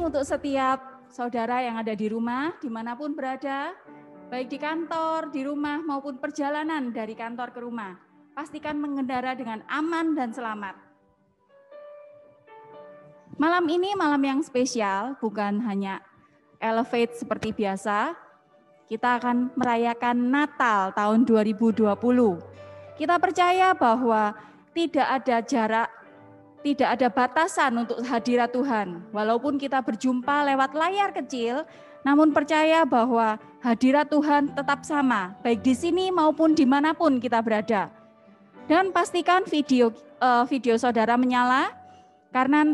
untuk setiap saudara yang ada di rumah, dimanapun berada, baik di kantor, di rumah, maupun perjalanan dari kantor ke rumah. Pastikan mengendara dengan aman dan selamat. Malam ini malam yang spesial, bukan hanya Elevate seperti biasa, kita akan merayakan Natal tahun 2020. Kita percaya bahwa tidak ada jarak, tidak ada batasan untuk hadirat Tuhan. Walaupun kita berjumpa lewat layar kecil, namun percaya bahwa hadirat Tuhan tetap sama, baik di sini maupun dimanapun kita berada. Dan pastikan video saudara menyala, karena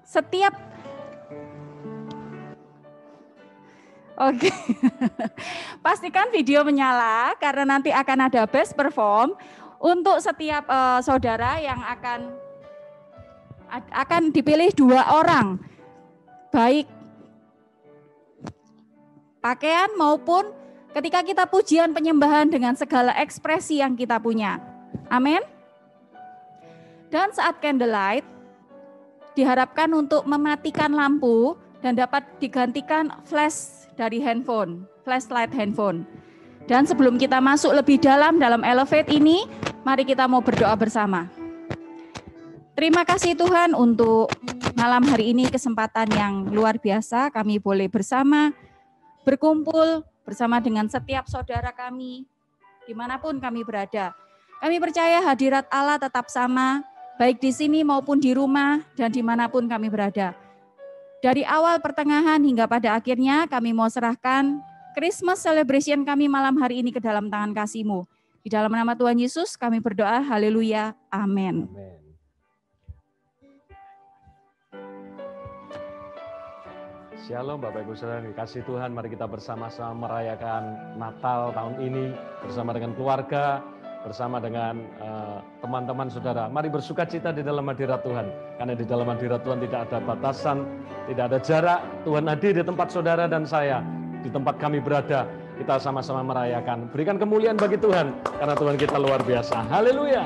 setiap pastikan video menyala karena nanti akan ada best perform untuk setiap saudara yang akan dipilih 2 orang, baik pakaian maupun ketika kita pujian penyembahan dengan segala ekspresi yang kita punya. Amin. Dan saat candlelight diharapkan untuk mematikan lampu dan dapat digantikan flash dari handphone, flashlight handphone. Dan sebelum kita masuk lebih dalam Elevate ini, mari kita mau berdoa bersama. Terima kasih Tuhan untuk malam hari ini, kesempatan yang luar biasa kami boleh bersama, berkumpul bersama dengan setiap saudara kami, dimanapun kami berada. Kami percaya hadirat Allah tetap sama, baik di sini maupun di rumah dan dimanapun kami berada. Dari awal pertengahan hingga pada akhirnya kami mau serahkan Christmas celebration kami malam hari ini ke dalam tangan kasih-Mu. Di dalam nama Tuhan Yesus kami berdoa, haleluya, amin. Shalom Bapak Ibu Saudara, dikasih Tuhan, mari kita bersama-sama merayakan Natal tahun ini bersama dengan keluarga, bersama dengan teman-teman saudara. Mari bersuka cita di dalam hadirat Tuhan, karena di dalam hadirat Tuhan tidak ada batasan, tidak ada jarak. Tuhan hadir di tempat saudara dan saya, di tempat kami berada. Kita sama-sama merayakan, berikan kemuliaan bagi Tuhan, karena Tuhan kita luar biasa. Haleluya.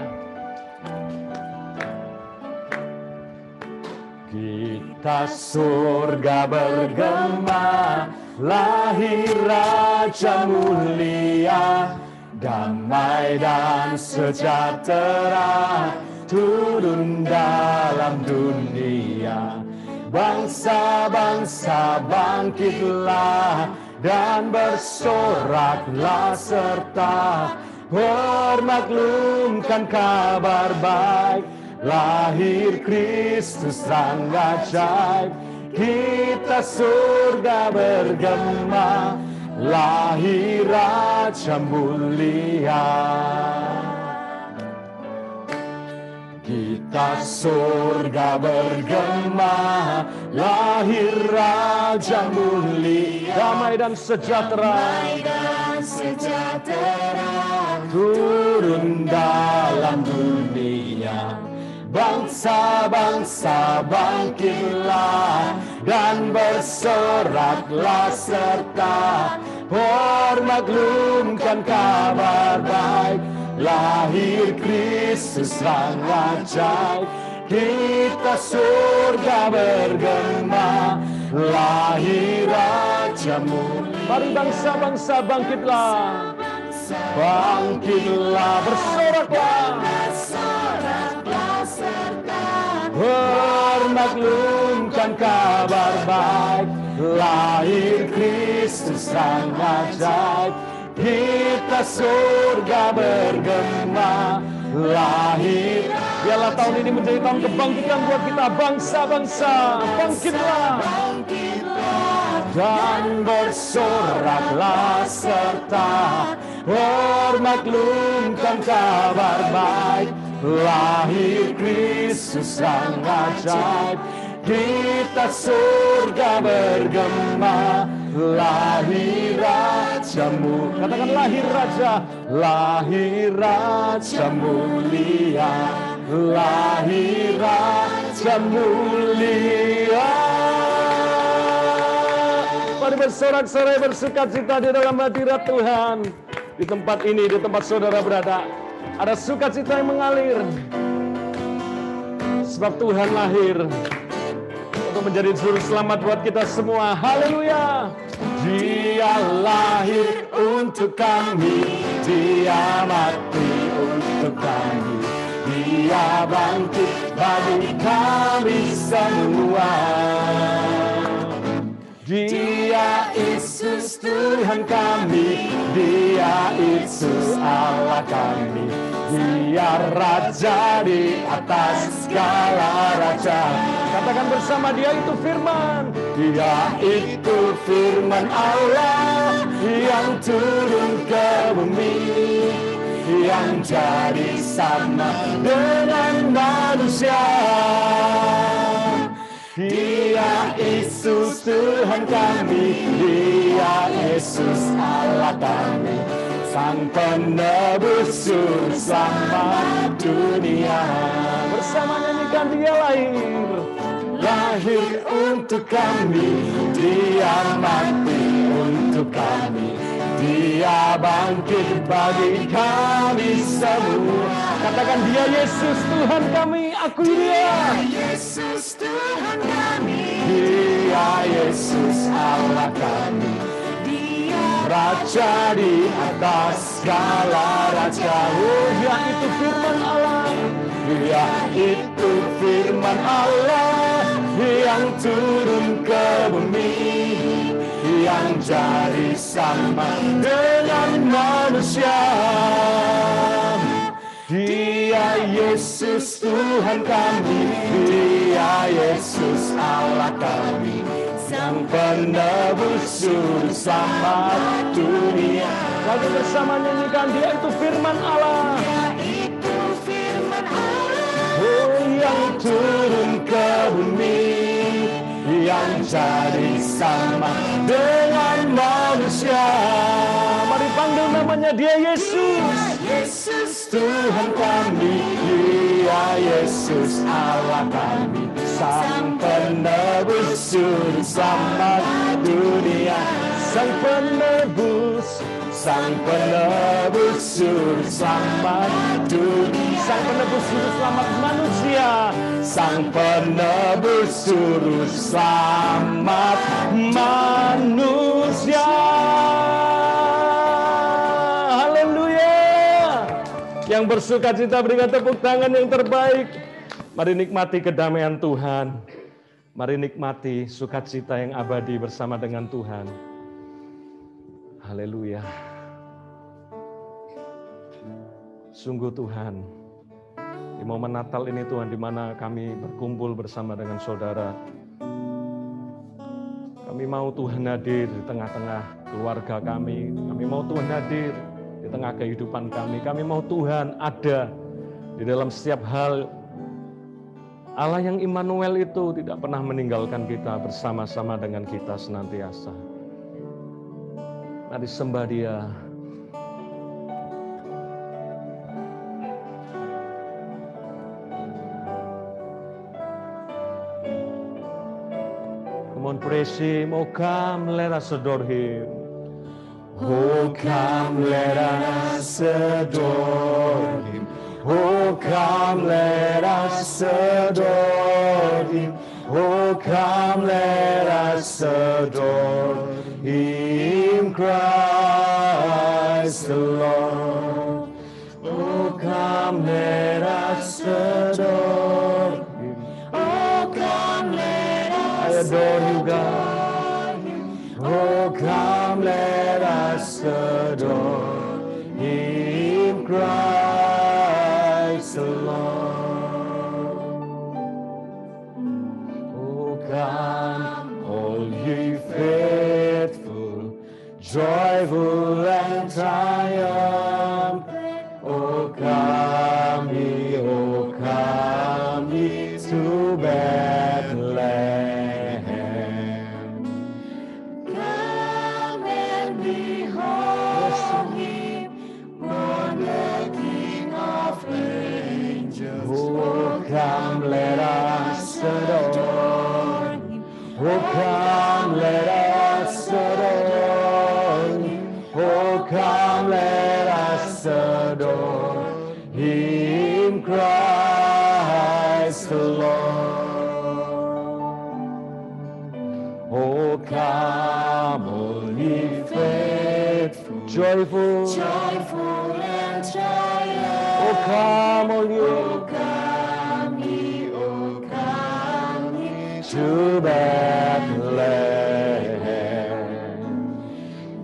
Kita surga bergema, lahir Raja mulia, damai dan sejahtera turun dalam dunia. Bangsa-bangsa bangkitlah dan bersoraklah serta permaklumkan kabar baik. Lahir Kristus sang ajaib, kita surga bergema, lahir Raja mulia. Kita surga bergema, lahir Raja mulia. Damai dan sejahtera, turun dalam dunia. Bangsa-bangsa bangkitlah dan bersoraklah serta permaklumkan kabar baik. Lahir Kristus sang ajaib, kita surga bergema, lahir Raja mulia. Mari bangsa-bangsa bangkitlah, bangkitlah, bersoraklah, permaklumkan kabar baik. Lahir Kristus sang ajaib, kita surga bergema, lahir. Biarlah tahun ini menjadi tahun kebangkitan buat kita bangsa-bangsa. Bangkitlah dan bersoraklah serta permaklumkan kabar baik. Lahir Kristus sang ajaib, kita surga bergema, lahir Rajamu. Katakan lahir Raja, lahir Raja mulia, lahir Raja mulia. Mari bersorak-sorai, bersuka-cita di dalam hadirat Tuhan. Di tempat ini, di tempat saudara berada, ada sukacita yang mengalir. Sebab Tuhan lahir. untuk menjadi juru selamat buat kita semua. Haleluya. Dia lahir untuk kami, Dia mati untuk kami, Dia bangkit bagi kami semua. Dia Yesus Tuhan kami, Dia Yesus Allah kami, Dia Raja di atas segala raja. Katakan bersama, Dia itu firman. Dia itu firman Allah yang turun ke bumi, yang jadi sama dengan manusia. Dia Yesus Tuhan kami, Dia Yesus Allah kami, Sang penebus juru selamat dunia. Bersama nyanyikan, Dia lahir untuk kami, Dia mati untuk kami, Dia bangkit bagi kami semua. Katakan, Dia Yesus Tuhan kami, akui Dia. Yesus Tuhan kami, Dia Yesus Allah kami, Dia Raja di atas segala raja. Oh, Dia itu firman Allah, Dia itu firman Allah yang turun ke bumi, yang jadi sama dengan manusia. Dia Yesus Tuhan kami, Dia Yesus Allah kami, Sang penebus juru selamat dunia. Lalu bersama nyanyikan, Dia itu firman Allah, Dia itu firman Allah, oh, yang turun ke bumi, yang jadi sama dengan manusia. Mari panggil namanya, Dia Yesus. Yesus Tuhan kami, Dia Yesus Allah kami, Sang penebus juru selamat dunia. Sang penebus juru selamat dunia. Sang penebus juru selamat manusia. Sang penebus juru selamat manusia. Haleluya. Yang bersuka cita berikan tepuk tangan yang terbaik. Mari nikmati kedamaian Tuhan. Mari nikmati sukacita yang abadi bersama dengan Tuhan. Haleluya. Sungguh Tuhan, di momen Natal ini Tuhan, di mana kami berkumpul bersama dengan saudara, kami mau Tuhan hadir di tengah-tengah keluarga kami. Kami mau Tuhan hadir di tengah kehidupan kami. Kami mau Tuhan ada di dalam setiap hal. Allah yang Immanuel itu tidak pernah meninggalkan kita, bersama-sama dengan kita senantiasa. Mari sembah Dia. Come on, praise Him. Oh, come, let us adore Him. Oh, come, let us adore Him. Oh, come, let us adore Him. Oh, come, let us adore Him, Christ the Lord. Oh, come, let us adore Him. Oh, come, let us adore You, God. Oh, come, let us adore Him, Christ the Lord. Oh, come, all ye faithful, joyful and triumphant. Oh, come ye to Bethlehem. Come and behold Him, born the King of angels. Oh, come, let us adore Him. Oh, come, let us adore Him. joyful, joyful and triumphant. Oh, come, all ye, Come ye to Bethlehem.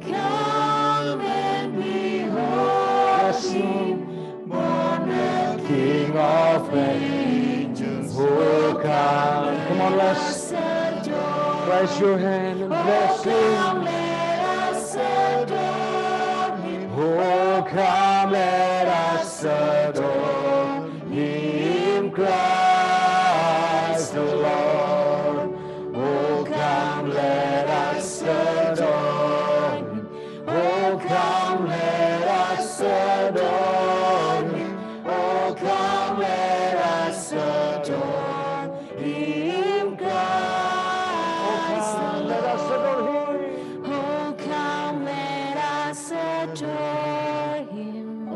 come and behold him, born the King of angels, oh, come. Come on, let's adore. raise your hand and bless him. Come, let us adore him. Oh, come, let us adore him, Christ the Lord. Oh, come, let us adore him. Oh, come, let us adore him. Oh, come, let us adore him, Christ the Lord. Let us adore him. Oh, come, let us adore him.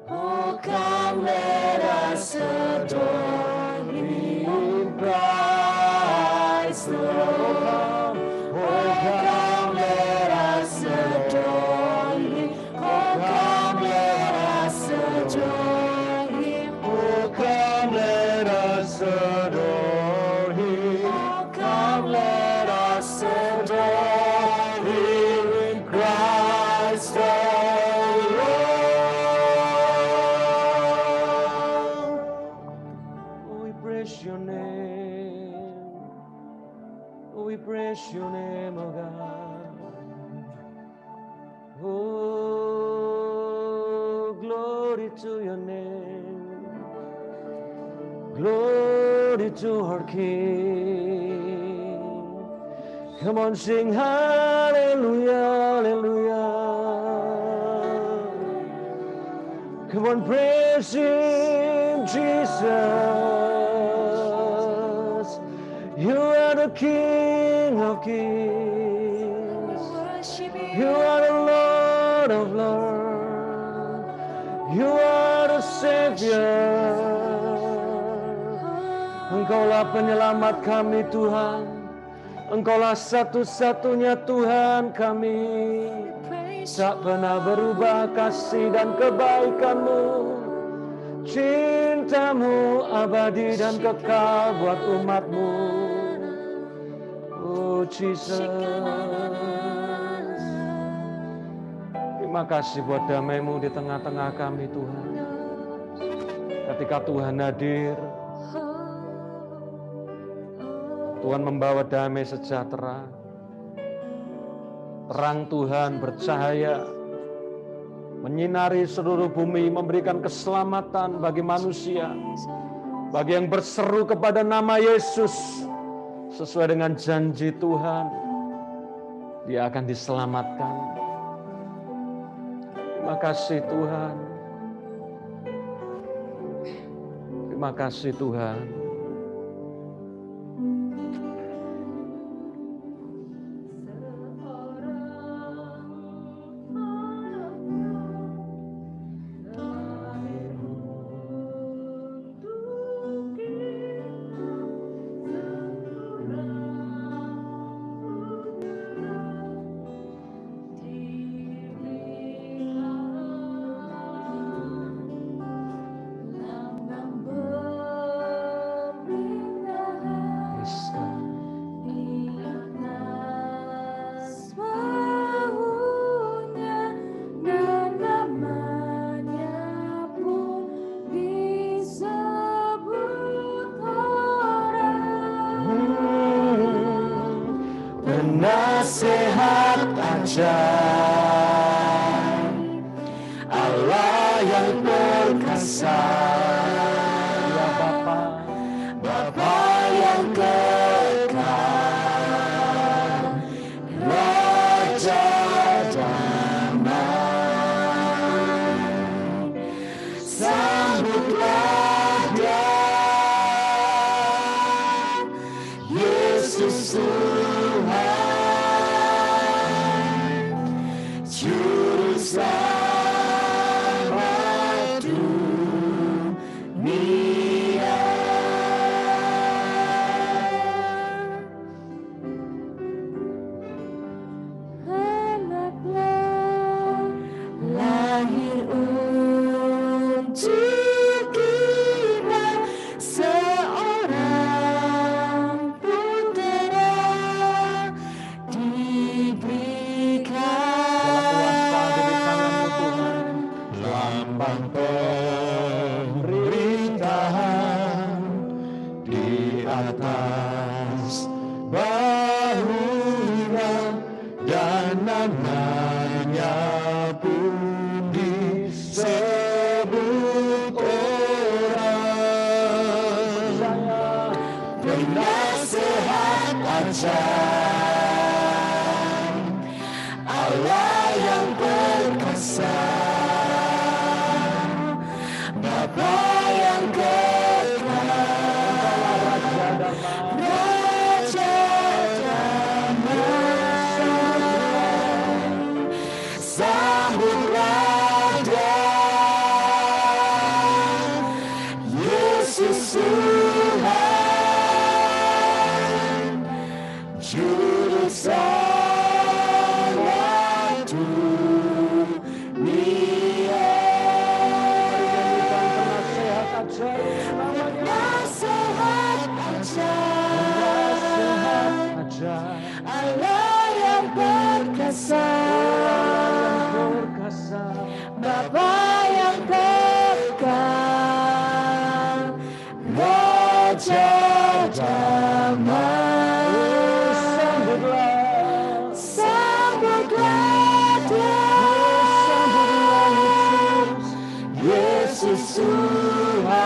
Oh, come, let us adore him. Christ the Lord. Oh, come, let us adore him. Oh, come, let us adore him. Oh, come, let us adore him. Oh, come, let us adore him, Christ the Lord. Oh, we praise your name. Oh, we praise your name, oh God. Oh, glory to your name. Glory to our King. Come on, sing hallelujah, hallelujah. Come on, praise him, Jesus. You are the King of kings. worship You are the Lord of lords. You are the Savior. Engkaulah penyelamat kami, Tuhan. Engkaulah satu-satunya Tuhan kami. Tak pernah berubah kasih dan kebaikan-Mu. Cinta-Mu abadi dan kekal buat umat-Mu. Oh Jesus. Terima kasih buat damai-Mu di tengah-tengah kami, Tuhan. Ketika Tuhan hadir, Tuhan membawa damai sejahtera. Terang Tuhan bercahaya, menyinari seluruh bumi, memberikan keselamatan bagi manusia. Bagi yang berseru kepada nama Yesus, sesuai dengan janji Tuhan, dia akan diselamatkan. Terima kasih Tuhan. Terima kasih Tuhan. Penasehat ajaib, Allah yang perkasa, ya Bapa, Bapa yang kekal, Raja damai, sambutlah Dia, Yesus Tuhan. atas bahunya, dan namanya pun disebut orang. Penasehat ajaib, Allah yang perkasa, Bapa yang kekal, Raja damai, sambutlah Dia, Yesus Tuhan, Juru Selamat dunia. Penasehat ajaib, Allah yang perkasa, Bapa yang kekal, Raja damai, sambutlah Dia, Yesus Tuhan,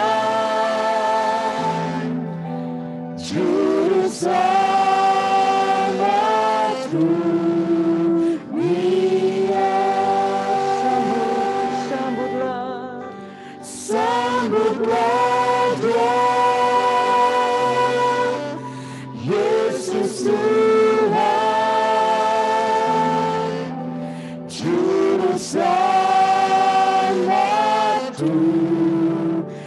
Juru Selamat dunia. Sambutlah Dia, Yesus Tuhan, Juru Selamat dunia.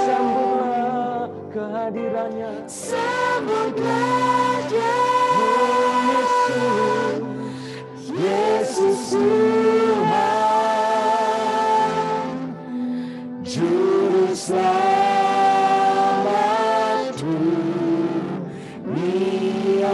Sambutlah kehadirannya, Sambutlah Dia, Yesus Tuhan, Juru Selamat dunia.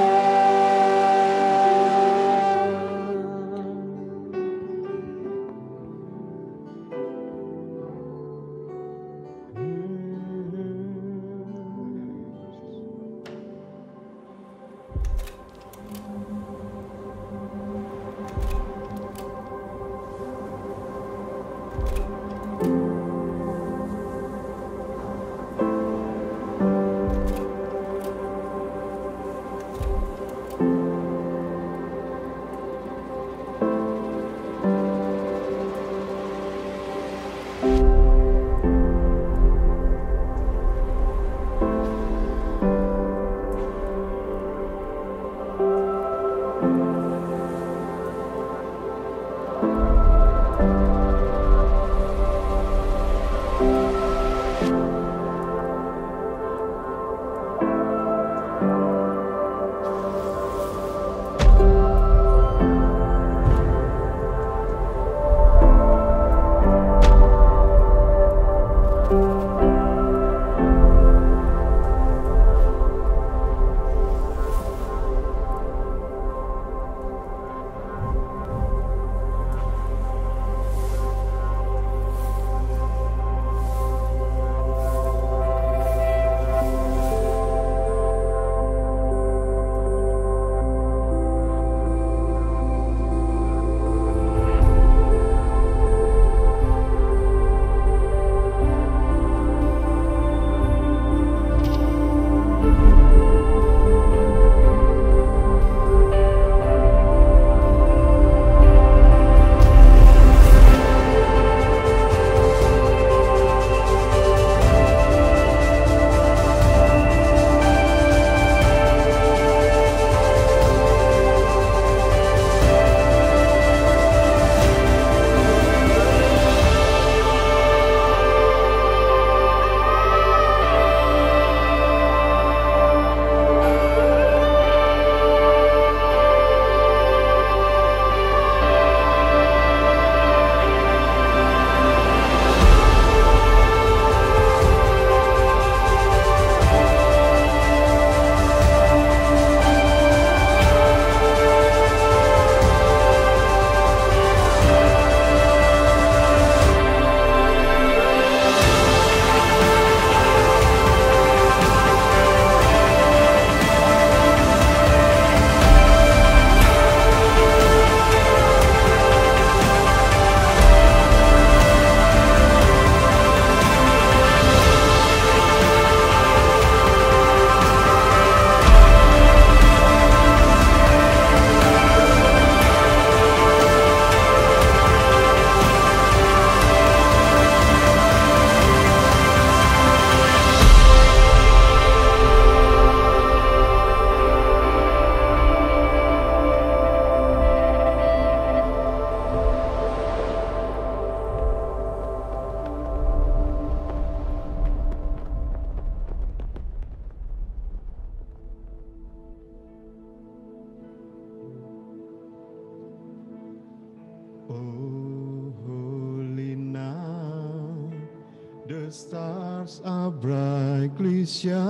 The stars are brightly shining.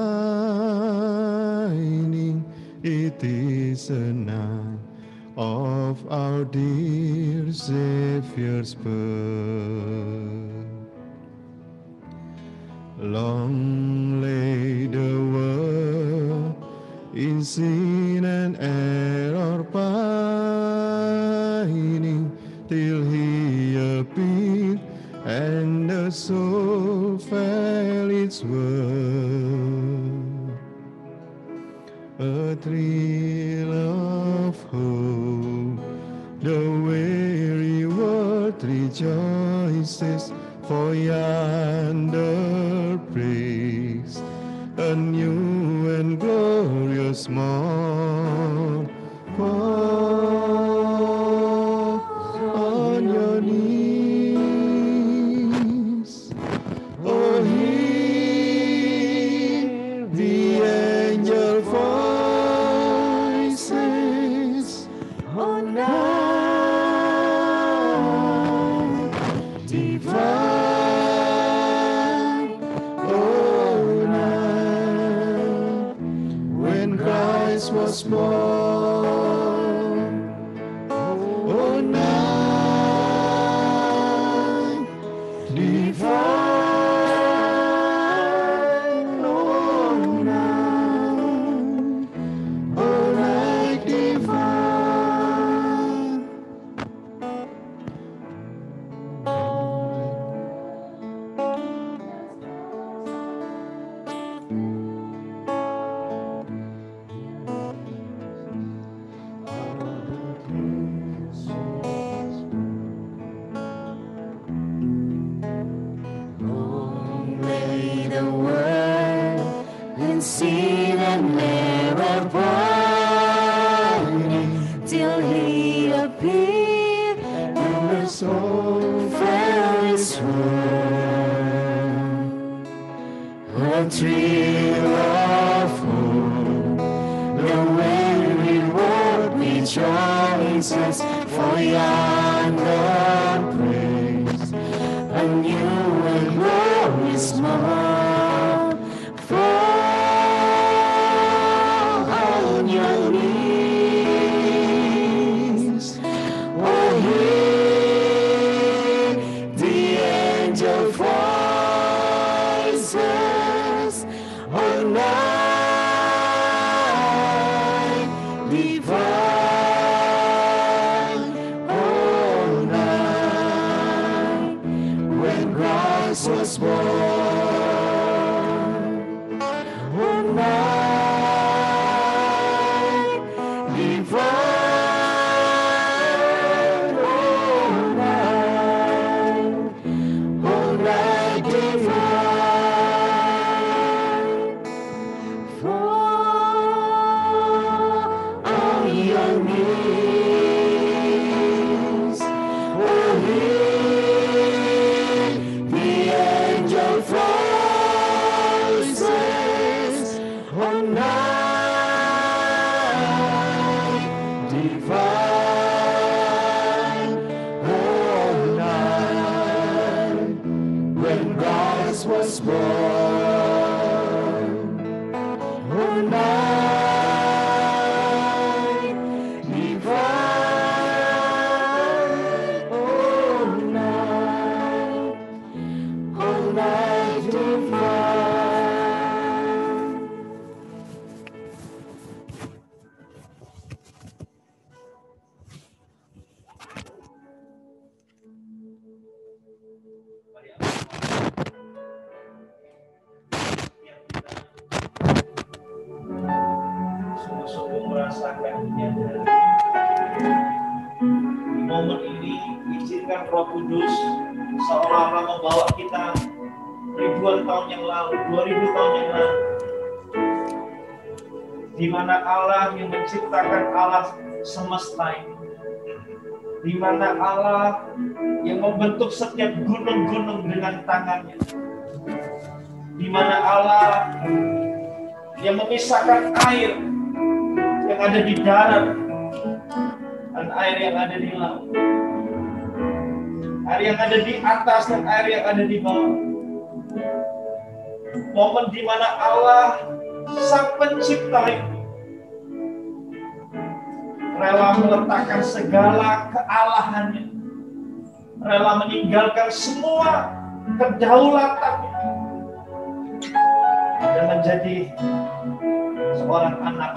It is a night of our dear Savior's birth. Long lay the world in sin and error pining, till He appeared and the soul felt its worth. A thrill of hope, the weary world rejoices, for yonder breaks a new and glorious morn. Fall on your knees, oh, hear the angel voices, oh, night divine, oh, night when Christ was born, oh, night divine, oh, night divine. Long lay the world in sin and error pining, till He appeared and the soul felt His word. A thrill of hope, the weary world rejoices, for yonder praise a new and glorious morn. Fall on your knees, oh, hear the angel voices, oh, night divine, oh, night when Christ was born, oh, night divine, oh, night divine. Fall on your knees, oh, hear the angel voices, oh, night divine, oh, night when Christ was born, oh, night divine, oh, night divine. Sungguh-sungguh merasakan menyadari di momen ini, izinkan Roh Kudus seolah-olah membawa kita ribuan tahun yang lalu, 2000 tahun yang lalu, di mana Allah yang menciptakan alam semesta ini, di mana Allah yang membentuk setiap gunung-gunung dengan tangannya, di mana Allah yang memisahkan air yang ada di darat dan air yang ada di laut, air yang ada di atas dan air yang ada di bawah. Momen di mana Allah, Sang Pencipta itu, rela meletakkan segala kealahannya, rela meninggalkan semua kedaulatannya, dan menjadi seorang anak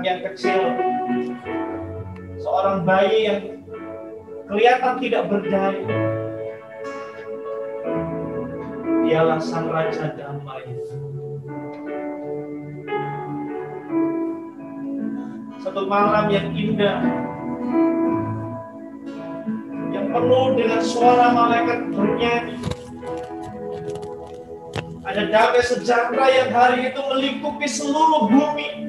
yang kecil, seorang bayi yang kelihatan tidak berdaya. Dialah Sang Raja Damai. Satu malam yang indah, yang penuh dengan suara malaikat bernyanyi. Ada damai sejahtera yang hari itu melingkupi seluruh bumi.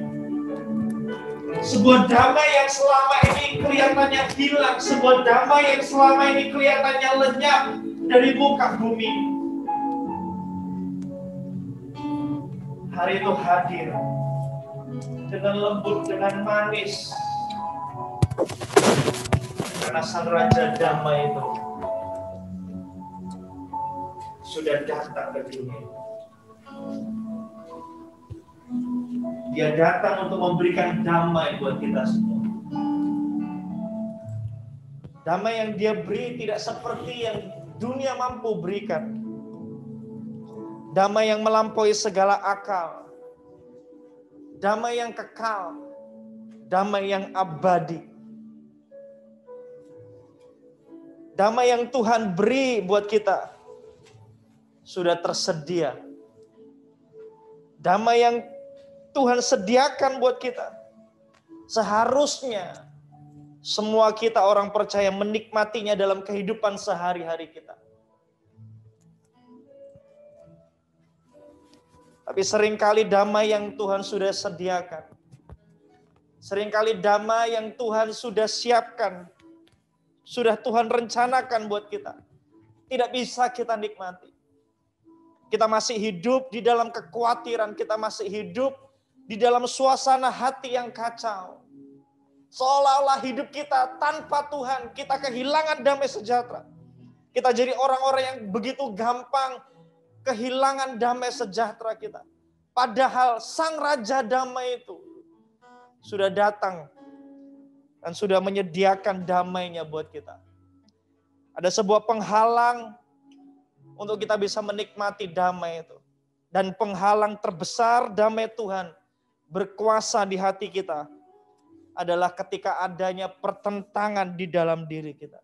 Sebuah damai yang selama ini kelihatannya hilang, sebuah damai yang selama ini kelihatannya lenyap dari muka bumi. Hari itu hadir dengan lembut, dengan manis, karena Sang Raja Damai itu sudah datang ke dunia. Dia datang untuk memberikan damai buat kita semua. Damai yang Dia beri tidak seperti yang dunia mampu berikan. Damai yang melampaui segala akal. Damai yang kekal. Damai yang abadi. Damai yang Tuhan beri buat kita sudah tersedia. Damai yang Tuhan sediakan buat kita. Seharusnya semua kita orang percaya menikmatinya dalam kehidupan sehari-hari kita. Tapi seringkali damai yang Tuhan sudah sediakan, seringkali damai yang Tuhan sudah siapkan, sudah Tuhan rencanakan buat kita, tidak bisa kita nikmati. Kita masih hidup di dalam kekhawatiran, kita masih hidup di dalam suasana hati yang kacau. Seolah-olah hidup kita tanpa Tuhan, kita kehilangan damai sejahtera. Kita jadi orang-orang yang begitu gampang kehilangan damai sejahtera kita. Padahal Sang Raja Damai itu sudah datang dan sudah menyediakan damainya buat kita. Ada sebuah penghalang untuk kita bisa menikmati damai itu. Dan penghalang terbesar damai Tuhan berkuasa di hati kita adalah ketika adanya pertentangan di dalam diri kita.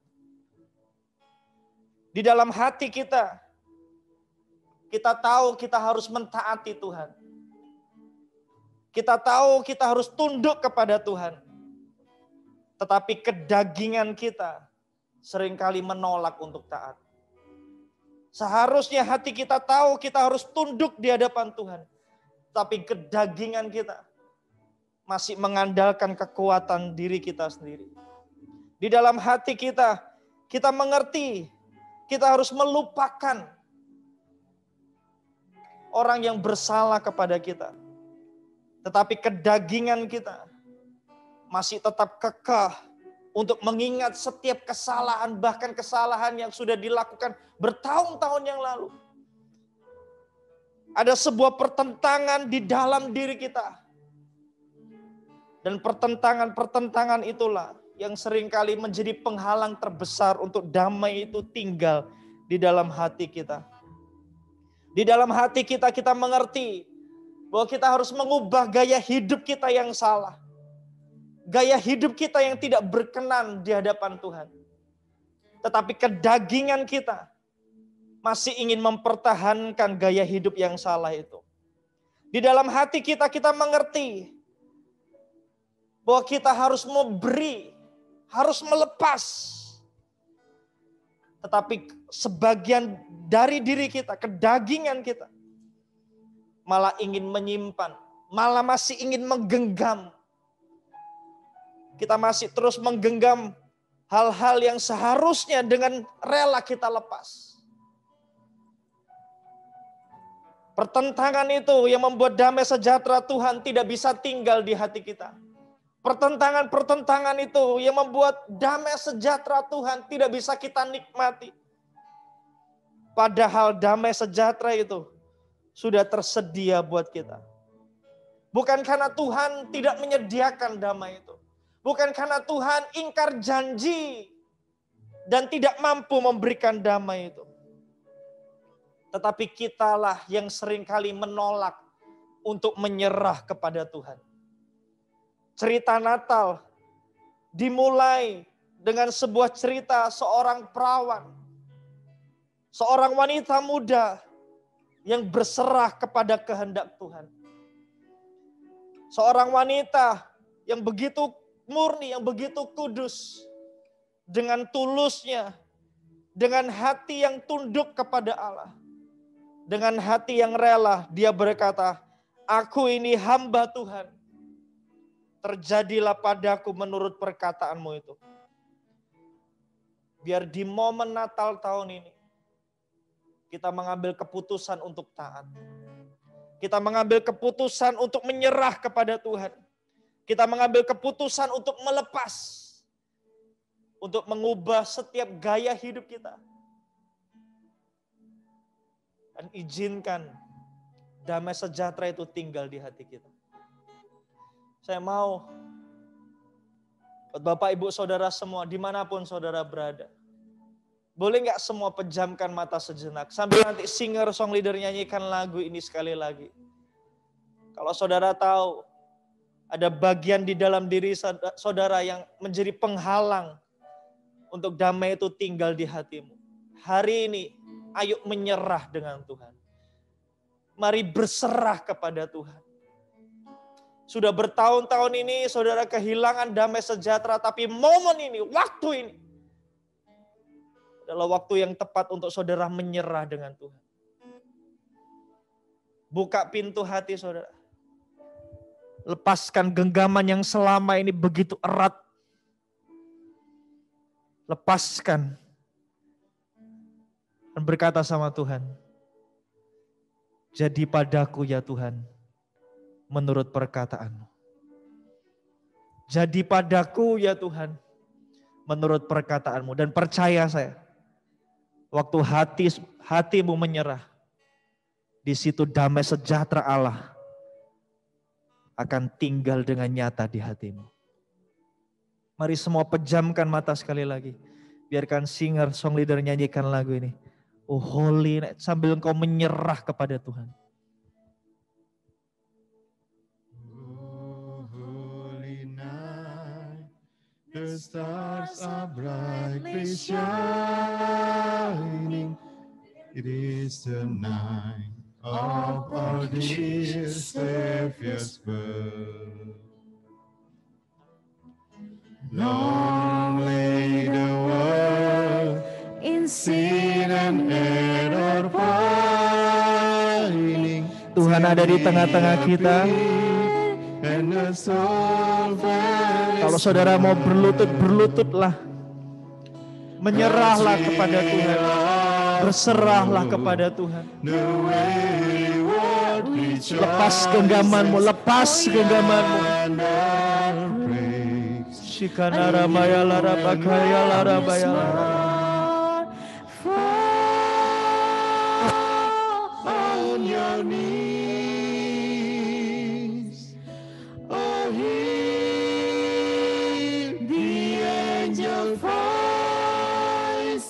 Di dalam hati kita, kita tahu kita harus mentaati Tuhan. Kita tahu kita harus tunduk kepada Tuhan. Tetapi kedagingan kita seringkali menolak untuk taat. Seharusnya hati kita tahu kita harus tunduk di hadapan Tuhan. Tapi kedagingan kita masih mengandalkan kekuatan diri kita sendiri. Di dalam hati kita, kita mengerti kita harus melupakan orang yang bersalah kepada kita. Tetapi kedagingan kita masih tetap kekeh untuk mengingat setiap kesalahan, bahkan kesalahan yang sudah dilakukan bertahun-tahun yang lalu. Ada sebuah pertentangan di dalam diri kita. Dan pertentangan-pertentangan itulah yang seringkali menjadi penghalang terbesar untuk damai itu tinggal di dalam hati kita. Di dalam hati kita, kita mengerti bahwa kita harus mengubah gaya hidup kita yang salah. Gaya hidup kita yang tidak berkenan di hadapan Tuhan. Tetapi kedagingan kita masih ingin mempertahankan gaya hidup yang salah itu. Di dalam hati kita, kita mengerti bahwa kita harus memberi, harus melepas. Tetapi sebagian dari diri kita, kedagingan kita, malah ingin menyimpan, malah masih ingin menggenggam. Kita masih terus menggenggam hal-hal yang seharusnya dengan rela kita lepas. Pertentangan itu yang membuat damai sejahtera Tuhan tidak bisa tinggal di hati kita. Pertentangan-pertentangan itu yang membuat damai sejahtera Tuhan tidak bisa kita nikmati. Padahal damai sejahtera itu sudah tersedia buat kita. Bukan karena Tuhan tidak menyediakan damai itu. Bukan karena Tuhan ingkar janji dan tidak mampu memberikan damai itu. Tetapi kitalah yang seringkali menolak untuk menyerah kepada Tuhan. Cerita Natal dimulai dengan sebuah cerita seorang perawan. Seorang wanita muda yang berserah kepada kehendak Tuhan. Seorang wanita yang begitu murni, yang begitu kudus. Dengan tulusnya, dengan hati yang tunduk kepada Allah. Dengan hati yang rela, dia berkata, aku ini hamba Tuhan. Terjadilah padaku menurut perkataanmu itu. Biar di momen Natal tahun ini, kita mengambil keputusan untuk taat. Kita mengambil keputusan untuk menyerah kepada Tuhan. Kita mengambil keputusan untuk melepas. Untuk mengubah setiap gaya hidup kita. Dan izinkan damai sejahtera itu tinggal di hati kita. Saya mau buat Bapak, Ibu, Saudara semua, dimanapun saudara berada. Boleh nggak semua pejamkan mata sejenak. Sambil nanti singer, song leader nyanyikan lagu ini sekali lagi. Kalau saudara tahu, ada bagian di dalam diri saudara yang menjadi penghalang untuk damai itu tinggal di hatimu. Hari ini, ayo menyerah dengan Tuhan. Mari berserah kepada Tuhan. Sudah bertahun-tahun ini saudara kehilangan damai sejahtera, tapi momen ini, waktu ini adalah waktu yang tepat untuk saudara menyerah dengan Tuhan. Buka pintu hati saudara. Lepaskan genggaman yang selama ini begitu erat. Lepaskan. Dan berkata sama Tuhan, jadi padaku ya Tuhan, menurut perkataanmu. Jadi padaku ya Tuhan, menurut perkataanmu. Dan percaya saya, waktu hatimu menyerah, di situ damai sejahtera Allah akan tinggal dengan nyata di hatimu. Mari semua pejamkan mata sekali lagi. Biarkan singer, song leader nyanyikan lagu ini. Oh holy night, sambil engkau menyerah kepada Tuhan. Oh, holy night, the stars are brightly shining. It is the night of our dear Savior's birth. Long lay the world in sin and error pining. Tuhan ada di tengah-tengah kita. And the soul Kalau saudara mau berlutut, berlututlah. Menyerahlah kepada Tuhan. Berserahlah kepada Tuhan. Lepas genggamanmu, lepas genggamanmu. Shikanara maya lara bakaya lara baya lara. On your knees, oh hear the angel voices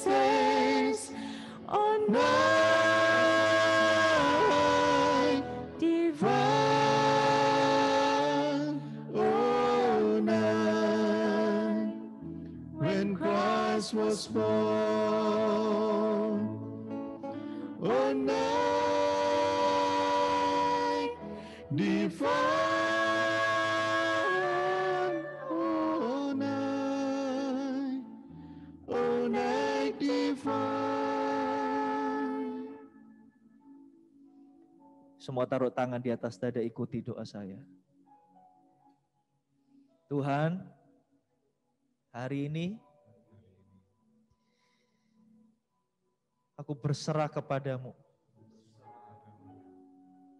on night divine, oh night when Christ was born, oh night divine, oh night divine. Semua taruh tangan di atas dada, ikuti doa saya. Tuhan, hari ini aku berserah kepadamu.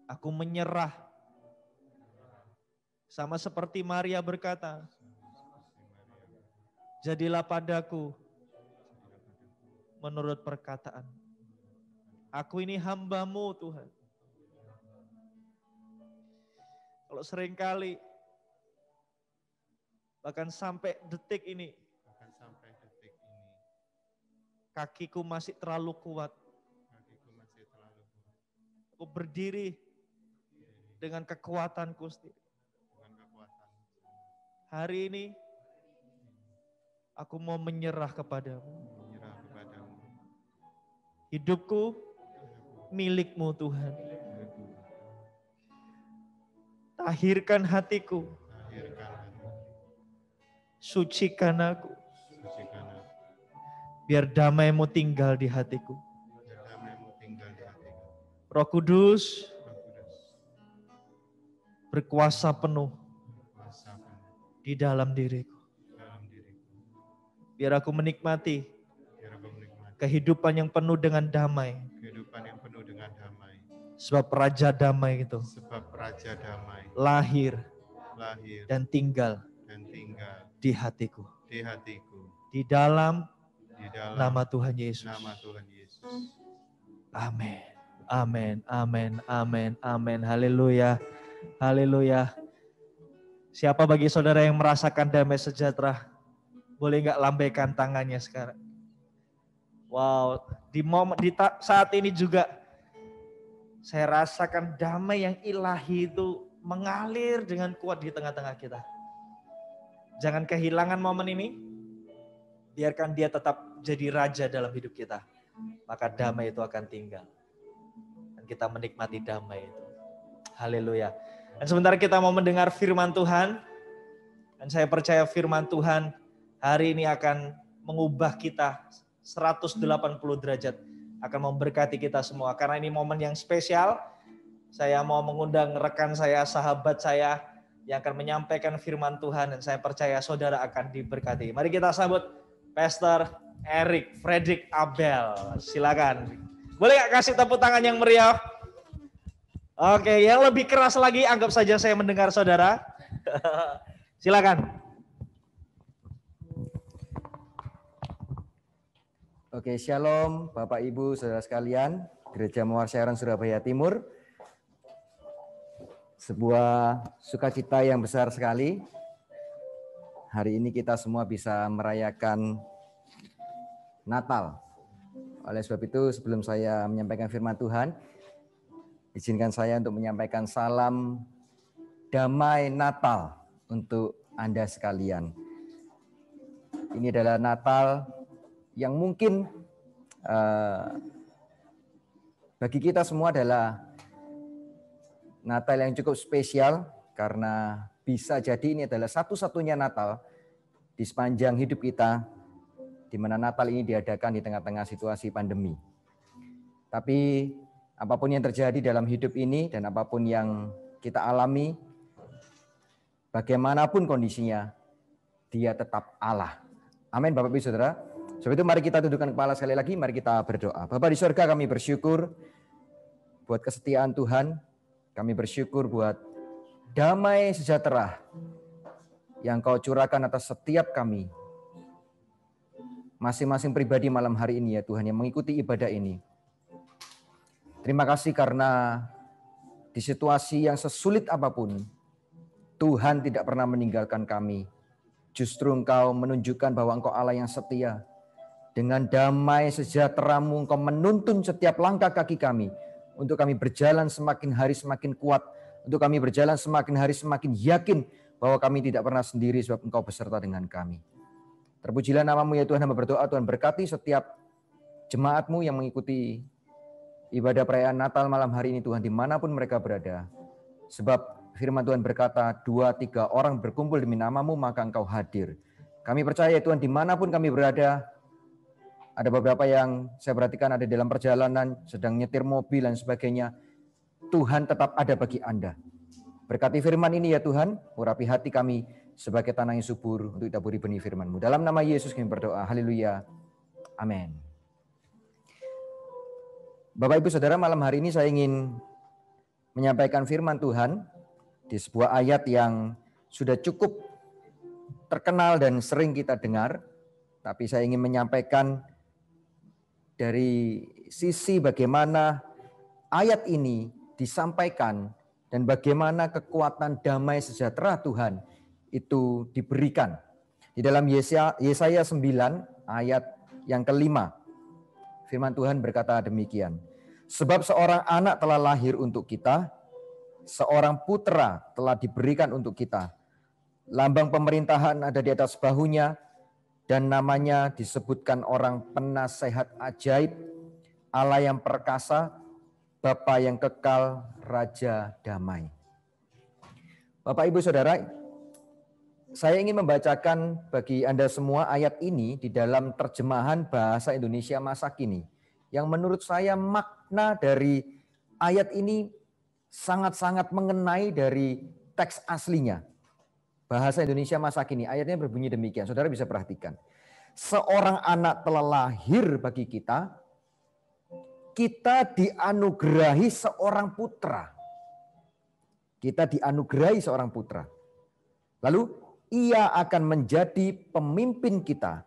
Aku menyerah. Sama seperti Maria berkata, jadilah padaku menurut perkataan. Aku ini hamba-Mu Tuhan. Kalau seringkali bahkan sampai detik ini kakiku masih terlalu kuat. Aku berdiri dengan kekuatanku sendiri. Hari ini aku mau menyerah kepadamu. Hidupku milik-Mu Tuhan. Tahirkan hatiku. Sucikan aku. Biar damai-Mu tinggal di hatiku. Roh Kudus berkuasa penuh di dalam diriku. Biar aku menikmati kehidupan yang penuh dengan damai. Sebab Raja Damai itu lahir dan tinggal di hatiku. Di dalam nama Tuhan Yesus. Amin. Amin. Amin. Amin. Amin. Haleluya. Haleluya. Siapa bagi saudara yang merasakan damai sejahtera? Boleh nggak lambaikan tangannya sekarang? Wow, saat ini juga saya rasakan damai yang ilahi itu mengalir dengan kuat di tengah-tengah kita. Jangan kehilangan momen ini. Biarkan dia tetap jadi raja dalam hidup kita. Maka damai itu akan tinggal. Dan kita menikmati damai itu. Haleluya. Dan sementara kita mau mendengar firman Tuhan. Dan saya percaya firman Tuhan hari ini akan mengubah kita 180 derajat. Akan memberkati kita semua. Karena ini momen yang spesial. Saya mau mengundang rekan saya, sahabat saya yang akan menyampaikan firman Tuhan. Dan saya percaya saudara akan diberkati. Mari kita sambut Pastor Eric Frederick Abel. Silakan. Boleh gak kasih tepuk tangan yang meriah? Oke, yang lebih keras lagi anggap saja saya mendengar saudara. Silakan. Oke, shalom Bapak Ibu saudara sekalian, Gereja Mawar Saron Surabaya Timur. Sebuah sukacita yang besar sekali. Hari ini kita semua bisa merayakan Natal. Oleh sebab itu sebelum saya menyampaikan firman Tuhan, izinkan saya untuk menyampaikan salam damai Natal untuk Anda sekalian. Ini adalah Natal yang mungkin bagi kita semua adalah Natal yang cukup spesial karena bisa jadi ini adalah satu-satunya Natal di sepanjang hidup kita di mana Natal ini diadakan di tengah-tengah situasi pandemi. Tapi apapun yang terjadi dalam hidup ini dan apapun yang kita alami, bagaimanapun kondisinya, Dia tetap Allah. Amin Bapak Ibu Saudara. Sebab itu mari kita tundukkan kepala sekali lagi, mari kita berdoa. Bapa di surga, kami bersyukur buat kesetiaan Tuhan. Kami bersyukur buat damai sejahtera yang Kau curahkan atas setiap kami. Masing-masing pribadi malam hari ini ya Tuhan yang mengikuti ibadah ini. Terima kasih karena di situasi yang sesulit apapun, Tuhan tidak pernah meninggalkan kami. Justru Engkau menunjukkan bahwa Engkau Allah yang setia. Dengan damai sejahtera-Mu Engkau menuntun setiap langkah kaki kami. Untuk kami berjalan semakin hari semakin kuat. Untuk kami berjalan semakin hari semakin yakin bahwa kami tidak pernah sendiri sebab Engkau beserta dengan kami. Terpujilah nama-Mu ya Tuhan, hamba berdoa Tuhan berkati setiap jemaat-Mu yang mengikuti ibadah perayaan Natal malam hari ini Tuhan dimanapun mereka berada. Sebab firman Tuhan berkata 2-3 orang berkumpul demi nama-Mu maka Engkau hadir. Kami percaya Tuhan dimanapun kami berada. Ada beberapa yang saya perhatikan ada dalam perjalanan, sedang nyetir mobil dan sebagainya. Tuhan tetap ada bagi Anda. Berkati firman ini ya Tuhan, urapi hati kami sebagai tanah yang subur untuk ditaburi benih firman-Mu. Dalam nama Yesus kami berdoa, haleluya, amin. Bapak Ibu Saudara, malam hari ini saya ingin menyampaikan firman Tuhan di sebuah ayat yang sudah cukup terkenal dan sering kita dengar. Tapi saya ingin menyampaikan dari sisi bagaimana ayat ini disampaikan dan bagaimana kekuatan damai sejahtera Tuhan itu diberikan. Di dalam Yesaya 9 ayat yang kelima, firman Tuhan berkata demikian. Sebab seorang anak telah lahir untuk kita, seorang putra telah diberikan untuk kita. Lambang pemerintahan ada di atas bahunya, dan namanya disebutkan orang penasehat ajaib, Allah yang perkasa, Bapa yang kekal, Raja damai. Bapak, Ibu, Saudara, saya ingin membacakan bagi Anda semua ayat ini di dalam terjemahan bahasa Indonesia masa kini. Yang menurut saya makna dari ayat ini sangat-sangat mengenai dari teks aslinya. Bahasa Indonesia masa kini, ayatnya berbunyi demikian. Saudara bisa perhatikan. Seorang anak telah lahir bagi kita, kita dianugerahi seorang putra. Kita dianugerahi seorang putra. Lalu ia akan menjadi pemimpin kita.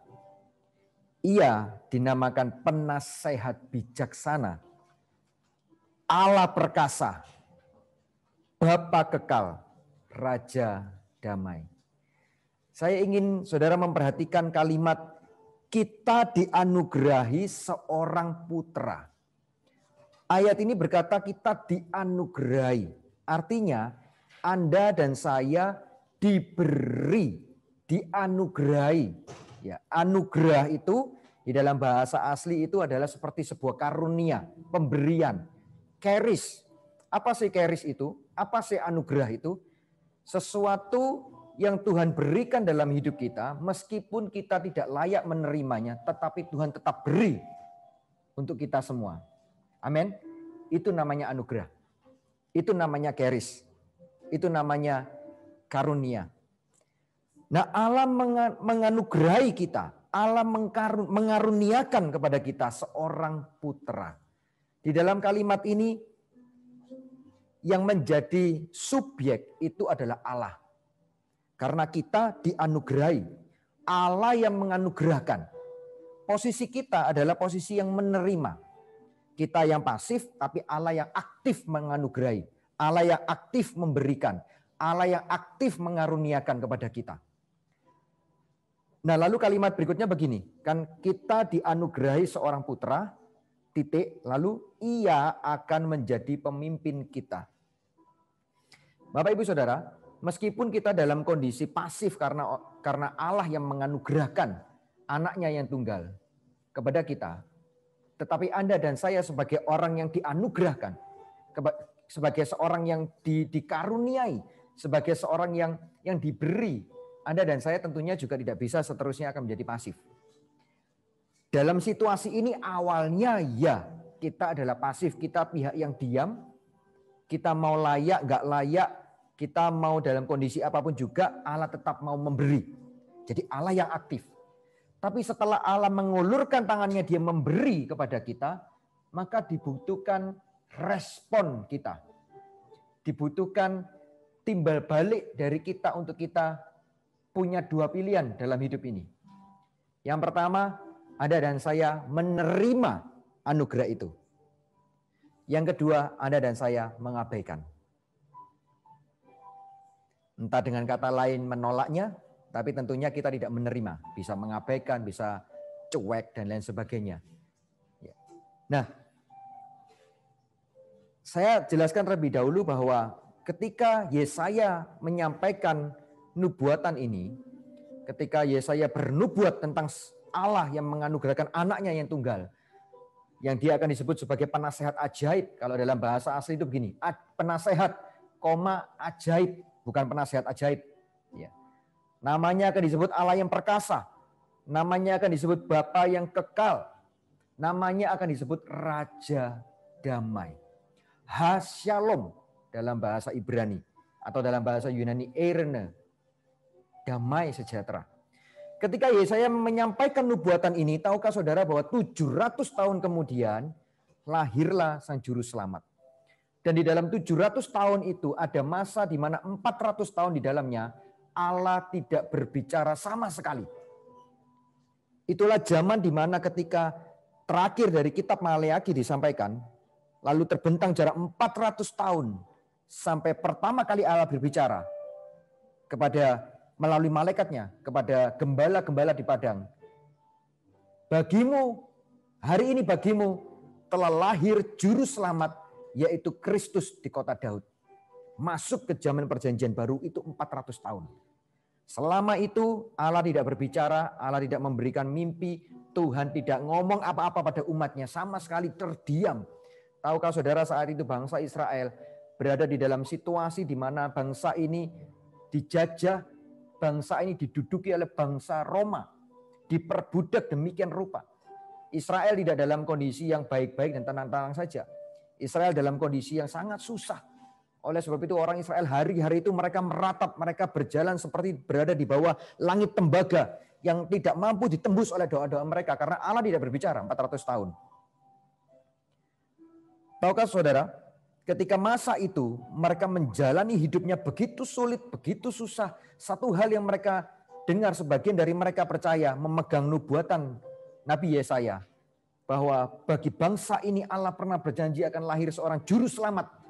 Ia dinamakan penasehat bijaksana, Allah perkasa, Bapa kekal, Raja damai. Saya ingin saudara memperhatikan kalimat kita dianugerahi seorang putra. Ayat ini berkata kita dianugerahi. Artinya Anda dan saya diberi, dianugerahi. Ya, anugerah itu di dalam bahasa asli itu adalah seperti sebuah karunia, pemberian, charis. Apa sih charis itu? Apa sih anugerah itu? Sesuatu yang Tuhan berikan dalam hidup kita, meskipun kita tidak layak menerimanya, tetapi Tuhan tetap beri untuk kita semua. Amin. Itu namanya anugerah. Itu namanya charis. Itu namanya karunia. Nah, Allah menganugerahi kita. Allah mengaruniakan kepada kita seorang putra. Di dalam kalimat ini yang menjadi subjek itu adalah Allah. Karena kita dianugerahi. Allah yang menganugerahkan. Posisi kita adalah posisi yang menerima. Kita yang pasif, tapi Allah yang aktif menganugerahi. Allah yang aktif memberikan. Allah yang aktif mengaruniakan kepada kita. Nah, lalu kalimat berikutnya begini. Kan kita dianugerahi seorang putra, titik, lalu ia akan menjadi pemimpin kita. Bapak, Ibu, Saudara, meskipun kita dalam kondisi pasif karena Allah yang menganugerahkan anaknya yang tunggal kepada kita, tetapi Anda dan saya sebagai orang yang dianugerahkan, sebagai seorang yang dikaruniai, sebagai seorang yang diberi, Anda dan saya tentunya juga tidak bisa seterusnya akan menjadi pasif. Dalam situasi ini awalnya ya kita adalah pasif, kita pihak yang diam, kita mau layak, nggak layak, kita mau dalam kondisi apapun juga Allah tetap mau memberi. Jadi Allah yang aktif. Tapi setelah Allah mengulurkan tangannya, dia memberi kepada kita, maka dibutuhkan respon kita. Dibutuhkan timbal balik dari kita untuk kita punya dua pilihan dalam hidup ini. Yang pertama, Anda dan saya menerima anugerah itu. Yang kedua, Anda dan saya mengabaikan. Entah dengan kata lain menolaknya, tapi tentunya kita tidak menerima. Bisa mengabaikan, bisa cuek, dan lain sebagainya. Nah, saya jelaskan terlebih dahulu bahwa ketika Yesaya menyampaikan nubuatan ini, ketika Yesaya bernubuat tentang Allah yang menganugerahkan anaknya yang tunggal, yang dia akan disebut sebagai penasehat ajaib. Kalau dalam bahasa asli itu begini, penasehat, ajaib, bukan penasehat ajaib. Ya. Namanya akan disebut Allah yang perkasa, namanya akan disebut Bapa yang kekal, namanya akan disebut Raja damai. Shalom dalam bahasa Ibrani atau dalam bahasa Yunani Eirene, damai sejahtera. Ketika Yesaya menyampaikan nubuatan ini, tahukah saudara bahwa 700 tahun kemudian lahirlah Sang Juru Selamat. Dan di dalam 700 tahun itu ada masa di mana 400 tahun di dalamnya Allah tidak berbicara sama sekali. Itulah zaman di mana ketika terakhir dari kitab Maleakhi disampaikan, lalu terbentang jarak 400 tahun sampai pertama kali Allah berbicara kepada melalui malaikatnya kepada gembala-gembala di padang. Bagimu, hari ini bagimu telah lahir juru selamat, yaitu Kristus di kota Daud. Masuk ke zaman perjanjian baru itu 400 tahun. Selama itu Allah tidak berbicara, Allah tidak memberikan mimpi, Tuhan tidak ngomong apa-apa pada umatnya, sama sekali terdiam. Tahukah saudara saat itu bangsa Israel berada di dalam situasi di mana bangsa ini dijajah, bangsa ini diduduki oleh bangsa Roma, diperbudak demikian rupa. Israel tidak dalam kondisi yang baik-baik dan tenang-tenang saja. Israel dalam kondisi yang sangat susah. Oleh sebab itu orang Israel hari-hari itu mereka meratap, mereka berjalan seperti berada di bawah langit tembaga yang tidak mampu ditembus oleh doa-doa mereka karena Allah tidak berbicara 400 tahun. Tahukah saudara, ketika masa itu mereka menjalani hidupnya begitu sulit, begitu susah. Satu hal yang mereka dengar, sebagian dari mereka percaya, memegang nubuatan Nabi Yesaya, bahwa bagi bangsa ini Allah pernah berjanji akan lahir seorang juru selamat.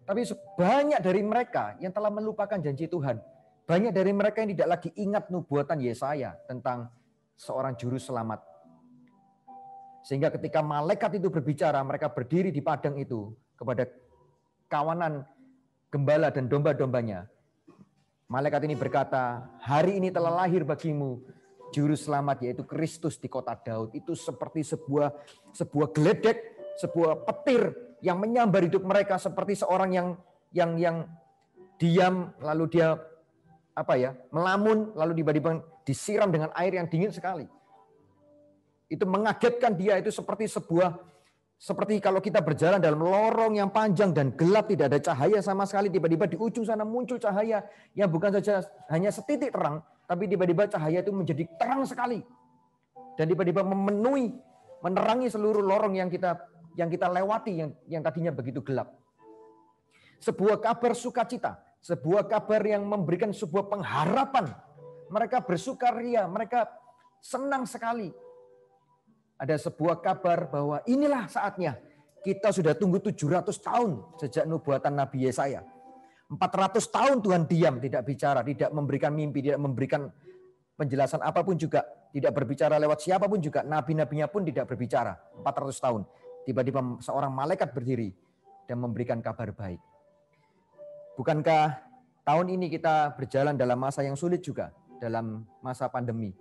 Tapi banyak dari mereka yang telah melupakan janji Tuhan. Banyak dari mereka yang tidak lagi ingat nubuatan Yesaya tentang seorang juru selamat. Sehingga ketika malaikat itu berbicara, mereka berdiri di padang itu kepada kawanan gembala dan domba-dombanya. Malaikat ini berkata, hari ini telah lahir bagimu juru selamat, yaitu Kristus di kota Daud. Itu seperti sebuah geledek, sebuah petir yang menyambar hidup mereka seperti seorang yang diam, lalu dia melamun, lalu tiba-tiba disiram dengan air yang dingin sekali. Itu mengagetkan dia, itu seperti kalau kita berjalan dalam lorong yang panjang dan gelap, tidak ada cahaya sama sekali, tiba-tiba di ujung sana muncul cahaya yang bukan saja hanya setitik terang, tapi tiba-tiba cahaya itu menjadi terang sekali. Dan tiba-tiba menerangi seluruh lorong yang kita lewati yang tadinya begitu gelap. Sebuah kabar sukacita, sebuah kabar yang memberikan sebuah pengharapan. Mereka bersukaria, mereka senang sekali. Ada sebuah kabar bahwa inilah saatnya. Kita sudah tunggu 700 tahun sejak nubuatan Nabi Yesaya. 400 tahun Tuhan diam, tidak bicara, tidak memberikan mimpi, tidak memberikan penjelasan apapun juga. Tidak berbicara lewat siapapun juga. Nabi-nabinya pun tidak berbicara. 400 tahun. Tiba-tiba seorang malaikat berdiri dan memberikan kabar baik. Bukankah tahun ini kita berjalan dalam masa yang sulit juga? Dalam masa pandemi.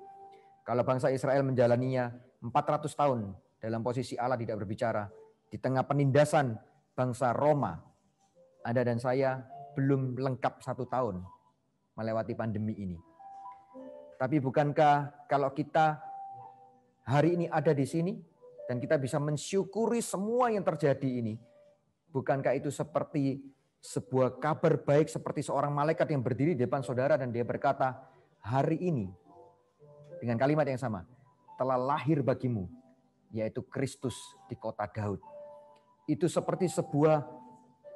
Kalau bangsa Israel menjalaninya 400 tahun dalam posisi Allah tidak berbicara. Di tengah penindasan bangsa Roma. Anda dan saya belum lengkap 1 tahun melewati pandemi ini. Tapi bukankah kalau kita hari ini ada di sini dan kita bisa mensyukuri semua yang terjadi ini, bukankah itu seperti sebuah kabar baik, seperti seorang malaikat yang berdiri di depan saudara dan dia berkata, hari ini dengan kalimat yang sama, telah lahir bagimu, yaitu Kristus di kota Daud. Itu seperti sebuah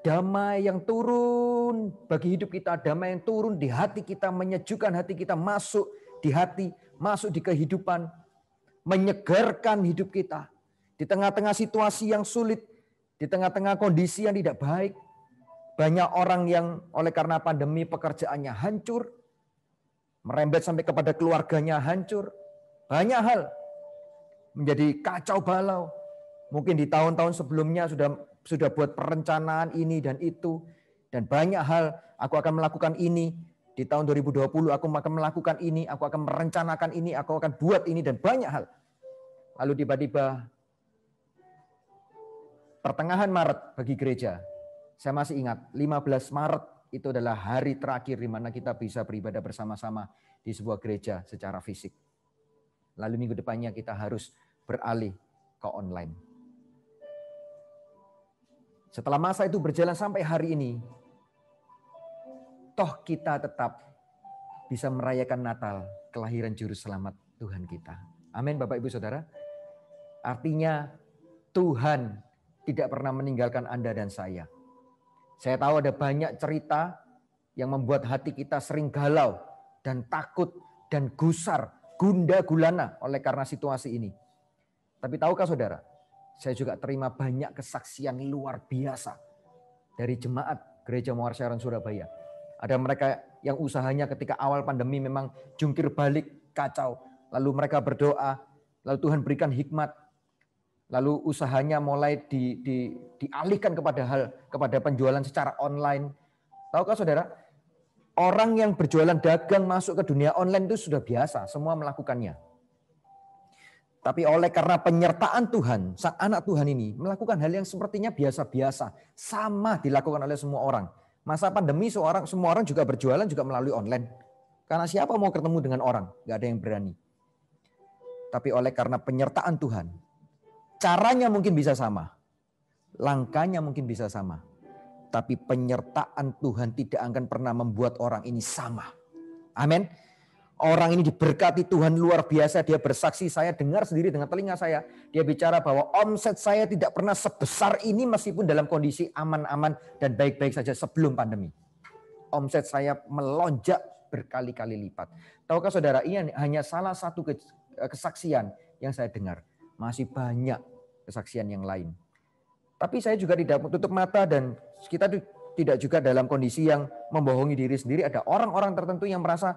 damai yang turun bagi hidup kita, damai yang turun di hati kita, menyejukkan hati kita, masuk di hati, masuk di kehidupan, menyegarkan hidup kita. Di tengah-tengah situasi yang sulit, di tengah-tengah kondisi yang tidak baik, banyak orang yang oleh karena pandemi pekerjaannya hancur, merembet sampai kepada keluarganya hancur, banyak hal menjadi kacau balau. Mungkin di tahun-tahun sebelumnya sudah buat perencanaan ini dan itu. Dan banyak hal, aku akan melakukan ini. Di tahun 2020 aku akan melakukan ini, aku akan merencanakan ini, aku akan buat ini, dan banyak hal. Lalu tiba-tiba pertengahan Maret bagi gereja. Saya masih ingat, 15 Maret itu adalah hari terakhir di mana kita bisa beribadah bersama-sama di sebuah gereja secara fisik. Lalu minggu depannya kita harus beralih ke online. Setelah masa itu berjalan sampai hari ini, toh kita tetap bisa merayakan Natal, kelahiran Juru Selamat Tuhan kita. Amin Bapak Ibu Saudara. Artinya Tuhan tidak pernah meninggalkan Anda dan saya. Saya tahu ada banyak cerita yang membuat hati kita sering galau dan takut dan gusar, gundah gulana oleh karena situasi ini. Tapi tahukah saudara, saya juga terima banyak kesaksian luar biasa dari jemaat Gereja Mawar Siaran Surabaya. Ada mereka yang usahanya ketika awal pandemi memang jungkir balik, kacau. Lalu mereka berdoa, lalu Tuhan berikan hikmat. Lalu usahanya mulai dialihkan kepada penjualan secara online. Tahukah saudara, orang yang berjualan dagang masuk ke dunia online itu sudah biasa, semua melakukannya. Tapi karena penyertaan Tuhan, sang anak Tuhan ini melakukan hal yang sepertinya biasa-biasa, sama dilakukan oleh semua orang. Masa pandemi semua orang juga berjualan juga melalui online. Karena siapa mau ketemu dengan orang? Gak ada yang berani. Tapi karena penyertaan Tuhan, caranya mungkin bisa sama, langkahnya mungkin bisa sama. Tapi penyertaan Tuhan tidak akan pernah membuat orang ini sama. Amin. Orang ini diberkati Tuhan luar biasa. Dia bersaksi, saya dengar sendiri dengan telinga saya. Dia bicara bahwa omset saya tidak pernah sebesar ini meskipun dalam kondisi aman-aman dan baik-baik saja sebelum pandemi. Omset saya melonjak berkali-kali lipat. Tahukah saudara, ini hanya salah satu kesaksian yang saya dengar. Masih banyak kesaksian yang lain. Tapi saya juga tidak tutup mata dan kita tidak juga dalam kondisi yang membohongi diri sendiri. Ada orang-orang tertentu yang merasa,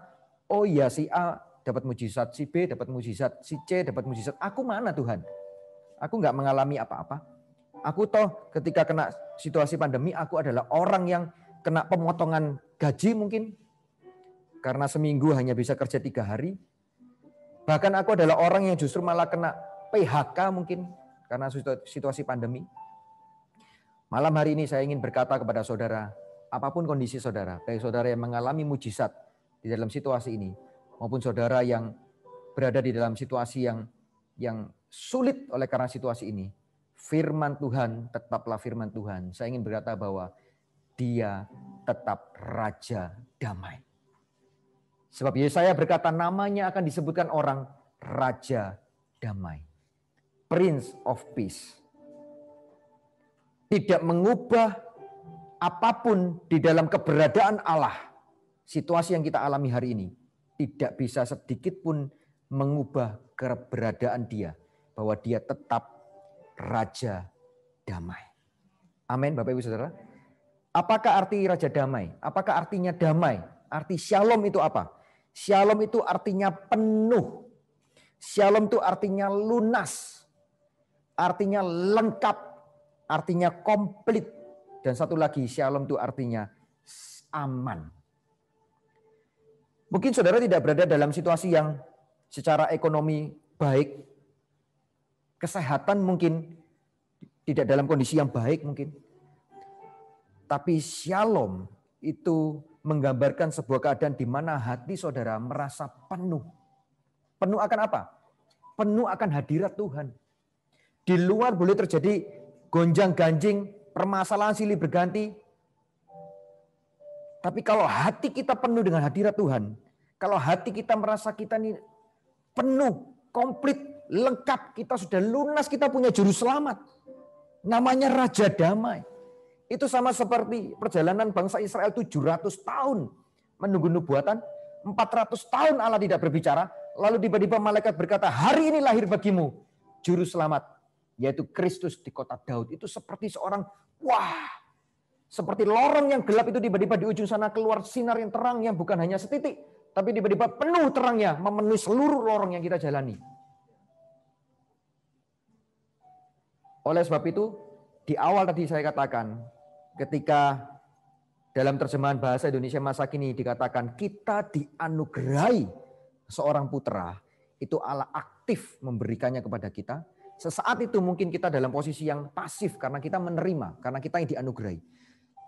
oh iya si A dapat mujizat, si B dapat mujizat, si C dapat mujizat. Aku mana Tuhan? Aku nggak mengalami apa-apa. Aku toh ketika kena situasi pandemi, aku adalah orang yang kena pemotongan gaji mungkin. Karena seminggu hanya bisa kerja 3 hari. Bahkan aku adalah orang yang justru malah kena PHK mungkin. Karena situasi pandemi. Malam hari ini saya ingin berkata kepada saudara, apapun kondisi saudara, baik saudara yang mengalami mujizat di dalam situasi ini, maupun saudara yang berada di dalam situasi yang sulit oleh karena situasi ini, firman Tuhan tetaplah firman Tuhan. Saya ingin berkata bahwa Dia tetap Raja Damai. Sebab Yesaya berkata namanya akan disebutkan orang Raja Damai. Prince of Peace. Tidak mengubah apapun di dalam keberadaan Allah. Situasi yang kita alami hari ini tidak bisa sedikit pun mengubah keberadaan Dia. Bahwa Dia tetap Raja Damai. Amin Bapak Ibu Saudara. Apakah arti Raja Damai? Apakah artinya damai? Arti shalom itu apa? Shalom itu artinya penuh. Shalom itu artinya lunas. Artinya lengkap. Artinya komplit. Dan satu lagi shalom itu artinya aman. Mungkin saudara tidak berada dalam situasi yang secara ekonomi baik. Kesehatan mungkin tidak dalam kondisi yang baik mungkin. Tapi shalom itu menggambarkan sebuah keadaan di mana hati saudara merasa penuh. Penuh akan apa? Penuh akan hadirat Tuhan. Di luar boleh terjadi gonjang-ganjing, permasalahan silih berganti. Tapi kalau hati kita penuh dengan hadirat Tuhan, kalau hati kita merasa kita ini penuh, komplit, lengkap, kita sudah lunas, kita punya juru selamat. Namanya Raja Damai. Itu sama seperti perjalanan bangsa Israel 700 tahun menunggu nubuatan, 400 tahun Allah tidak berbicara, lalu tiba-tiba malaikat berkata, hari ini lahir bagimu juru selamat, yaitu Kristus di kota Daud. Itu seperti seorang, seperti lorong yang gelap itu tiba-tiba di ujung sana keluar sinar yang terang yang bukan hanya setitik, tapi tiba-tiba penuh terangnya memenuhi seluruh lorong yang kita jalani. Oleh sebab itu, di awal tadi saya katakan, ketika dalam terjemahan bahasa Indonesia masa kini dikatakan kita dianugerahi seorang putra, itu Allah aktif memberikannya kepada kita. Sesaat itu mungkin kita dalam posisi yang pasif karena kita menerima, karena kita yang dianugerahi.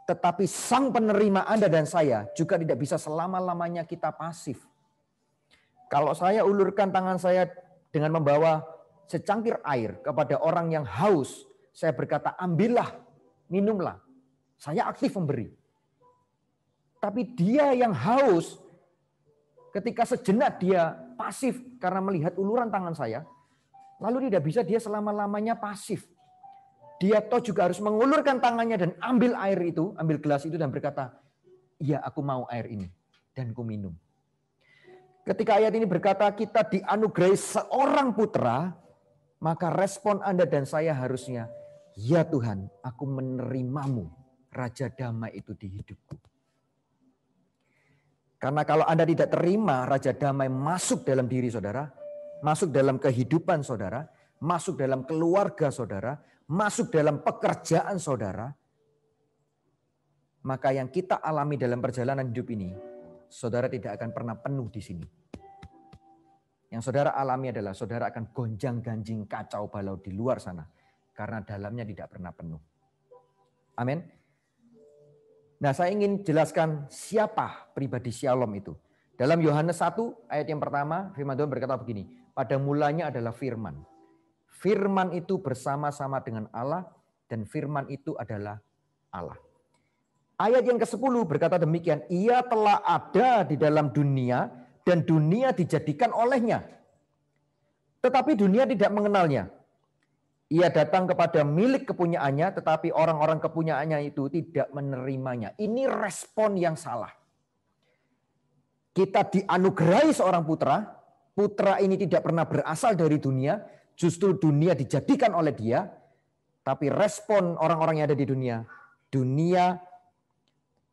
Tetapi sang penerima Anda dan saya juga tidak bisa selama-lamanya kita pasif. Kalau saya ulurkan tangan saya dengan membawa secangkir air kepada orang yang haus, saya berkata, ambillah, minumlah. Saya aktif memberi. Tapi dia yang haus, ketika sejenak dia pasif karena melihat uluran tangan saya, lalu tidak bisa dia selama-lamanya pasif. Dia toh juga harus mengulurkan tangannya dan ambil air itu, ambil gelas itu dan berkata, iya aku mau air ini dan ku minum. Ketika ayat ini berkata kita dianugerahi seorang putra, maka respon Anda dan saya harusnya, ya Tuhan, aku menerimamu, Raja Damai itu di hidupku. Karena kalau Anda tidak terima Raja Damai masuk dalam diri saudara, masuk dalam kehidupan saudara, masuk dalam keluarga saudara, masuk dalam pekerjaan saudara, maka yang kita alami dalam perjalanan hidup ini, saudara tidak akan pernah penuh di sini. Yang saudara alami adalah saudara akan gonjang-ganjing kacau balau di luar sana. Karena dalamnya tidak pernah penuh. Amin. Nah, saya ingin jelaskan siapa pribadi Shalom itu. Dalam Yohanes 1 ayat yang pertama, firman Tuhan berkata begini. Pada mulanya adalah firman. Firman itu bersama-sama dengan Allah dan firman itu adalah Allah. Ayat yang ke-10 berkata demikian, ia telah ada di dalam dunia dan dunia dijadikan olehnya. Tetapi dunia tidak mengenalnya. Ia datang kepada milik kepunyaannya, tetapi orang-orang kepunyaannya itu tidak menerimanya. Ini respon yang salah. Kita dianugerahi seorang putra, putra ini tidak pernah berasal dari dunia, justru dunia dijadikan oleh dia, tapi respon orang-orang yang ada di dunia,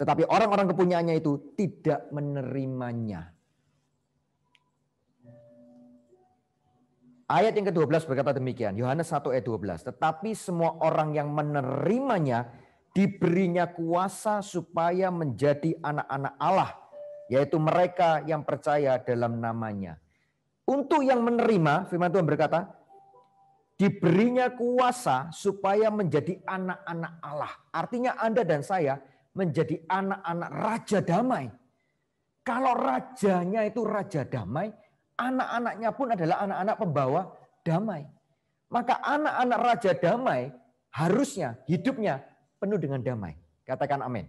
tetapi orang-orang kepunyaannya itu tidak menerimanya. Ayat yang ke-12 berkata demikian, Yohanes 1 ayat 12. Tetapi semua orang yang menerimanya diberinya kuasa supaya menjadi anak-anak Allah, yaitu mereka yang percaya dalam namanya. Untuk yang menerima, firman Tuhan berkata, diberinya kuasa supaya menjadi anak-anak Allah. Artinya Anda dan saya menjadi anak-anak Raja Damai. Kalau rajanya itu Raja Damai, anak-anaknya pun adalah anak-anak pembawa damai. Maka anak-anak Raja Damai harusnya hidupnya penuh dengan damai. Katakan amin.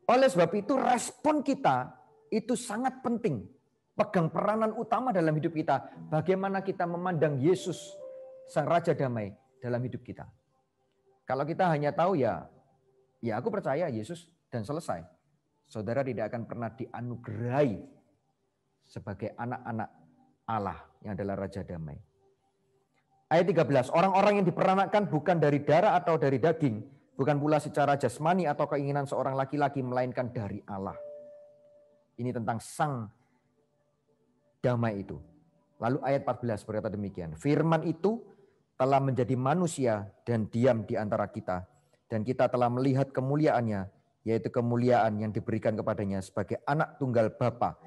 Oleh sebab itu respon kita itu sangat penting. Pegang peranan utama dalam hidup kita. Bagaimana kita memandang Yesus, Sang Raja Damai dalam hidup kita. Kalau kita hanya tahu ya aku percaya Yesus dan selesai. Saudara tidak akan pernah dianugerahi sebagai anak-anak Allah yang adalah Raja Damai. Ayat 13, orang-orang yang diperanakkan bukan dari darah atau dari daging, bukan pula secara jasmani atau keinginan seorang laki-laki, melainkan dari Allah. Ini tentang Sang Damai itu. Lalu ayat 14 berkata demikian, firman itu telah menjadi manusia dan diam di antara kita, dan kita telah melihat kemuliaannya, yaitu kemuliaan yang diberikan kepadanya sebagai anak tunggal Bapa,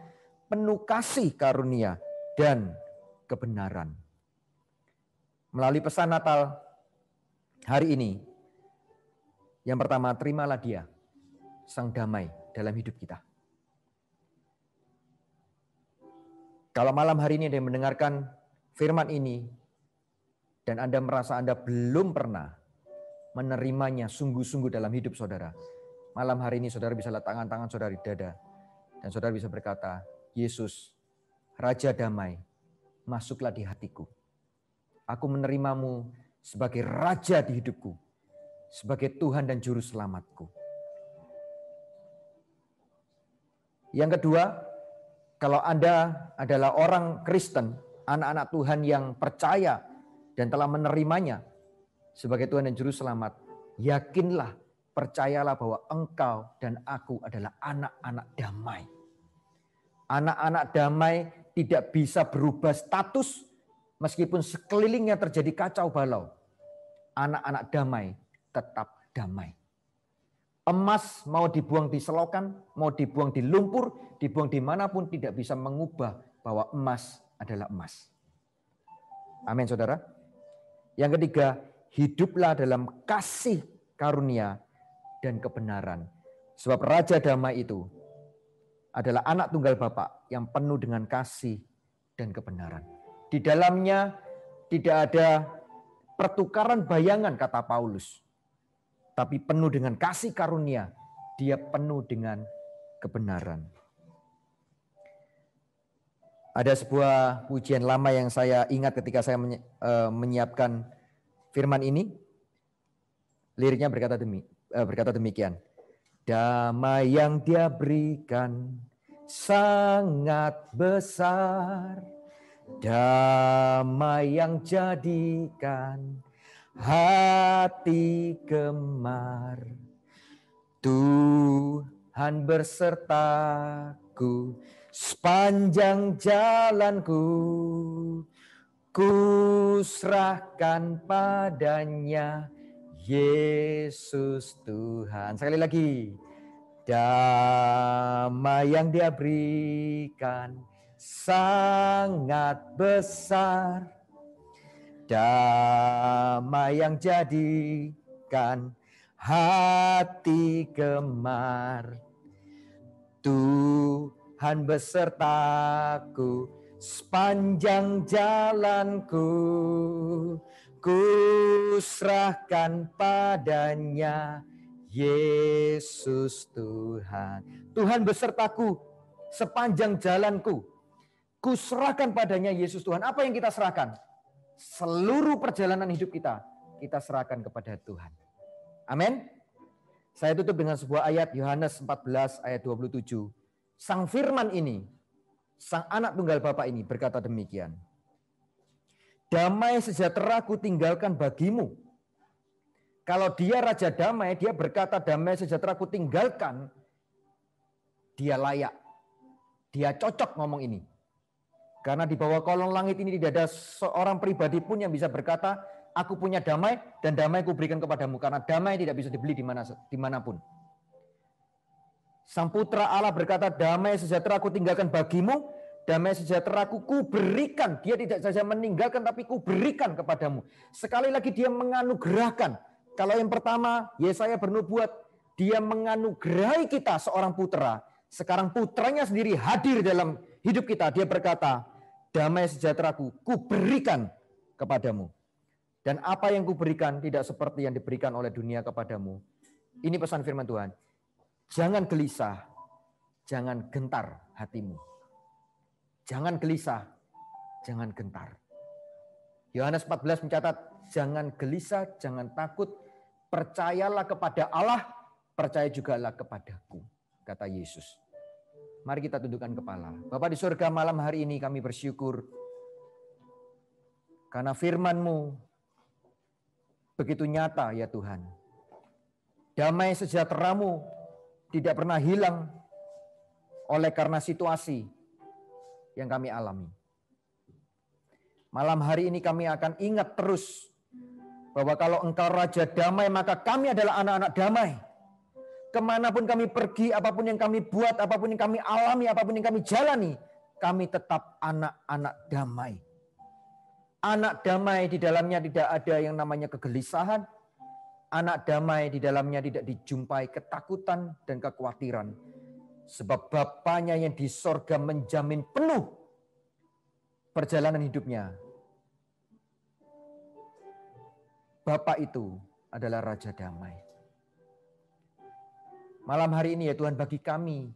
penuh kasih karunia dan kebenaran. Melalui pesan Natal hari ini, yang pertama, terimalah Dia, Sang Damai dalam hidup kita. Kalau malam hari ini Anda mendengarkan firman ini, dan Anda merasa Anda belum pernah menerimanya sungguh-sungguh dalam hidup saudara, malam hari ini saudara bisa letakkan tangan saudara di dada, dan saudara bisa berkata, Yesus, Raja Damai, masuklah di hatiku. Aku menerimamu sebagai Raja di hidupku, sebagai Tuhan dan Juru Selamatku. Yang kedua, kalau Anda adalah orang Kristen, anak-anak Tuhan yang percaya dan telah menerimanya sebagai Tuhan dan Juru Selamat, yakinlah, percayalah bahwa engkau dan aku adalah anak-anak damai. Anak-anak damai tidak bisa berubah status meskipun sekelilingnya terjadi kacau balau. Anak-anak damai tetap damai. Emas mau dibuang di selokan, mau dibuang di lumpur, dibuang dimanapun tidak bisa mengubah bahwa emas adalah emas. Amin saudara. Yang ketiga, hiduplah dalam kasih karunia dan kebenaran. Sebab Raja Damai itu adalah anak tunggal Bapa yang penuh dengan kasih dan kebenaran. Di dalamnya tidak ada pertukaran bayangan, kata Paulus. Tapi penuh dengan kasih karunia, dia penuh dengan kebenaran. Ada sebuah pujian lama yang saya ingat ketika saya menyiapkan firman ini. Liriknya berkata demikian. Damai yang Dia berikan sangat besar, Damai yang jadikan hati gemar. Tuhan bersertaku sepanjang jalanku. Ku serahkan padanya Yesus Tuhan. Sekali lagi. Damai yang Dia berikan sangat besar. Damai yang jadikan hati gemar. Tuhan besertaku sepanjang jalanku. Ku serahkan padanya Yesus Tuhan. Tuhan besertaku sepanjang jalanku. Ku serahkan padanya Yesus Tuhan. Apa yang kita serahkan? Seluruh perjalanan hidup kita serahkan kepada Tuhan. Amin. Saya tutup dengan sebuah ayat Yohanes 14 ayat 27. Sang firman ini, sang anak tunggal Bapa ini berkata demikian. Damai sejahtera ku tinggalkan bagimu. Kalau dia Raja Damai, dia berkata damai sejahtera ku tinggalkan. Dia layak. Dia cocok ngomong ini. Karena di bawah kolong langit ini tidak ada seorang pribadi pun yang bisa berkata, aku punya damai dan damai ku berikan kepadamu. Karena damai tidak bisa dibeli dimanapun. Sang Putra Allah berkata, damai sejahtera ku tinggalkan bagimu, damai sejahtera ku berikan. Dia tidak saja meninggalkan, tapi ku berikan kepadamu. Sekali lagi dia menganugerahkan. Kalau yang pertama, Yesaya bernubuat, dia menganugerahi kita seorang putra. Sekarang putranya sendiri hadir dalam hidup kita. Dia berkata, damai sejahteraku, ku berikan kepadamu. Dan apa yang ku berikan tidak seperti yang diberikan oleh dunia kepadamu. Ini pesan firman Tuhan. Jangan gelisah, jangan gentar hatimu. Jangan gelisah, jangan gentar. Yohanes 14 mencatat, jangan gelisah, jangan takut, percayalah kepada Allah, percaya jugalah kepadaku, kata Yesus. Mari kita tundukkan kepala. Bapa di surga, malam hari ini kami bersyukur karena firman-Mu begitu nyata ya Tuhan. Damai sejahtera-Mu tidak pernah hilang oleh karena situasi yang kami alami. Malam hari ini kami akan ingat terus bahwa kalau Engkau Raja Damai, maka kami adalah anak-anak damai. Kemanapun kami pergi, apapun yang kami buat, apapun yang kami alami, apapun yang kami jalani, kami tetap anak-anak damai. Anak damai di dalamnya tidak ada yang namanya kegelisahan. Anak damai di dalamnya tidak dijumpai ketakutan dan kekhawatiran. Sebab Bapanya yang di sorga menjamin penuh perjalanan hidupnya. Bapa itu adalah Raja Damai. Malam hari ini ya Tuhan, bagi kami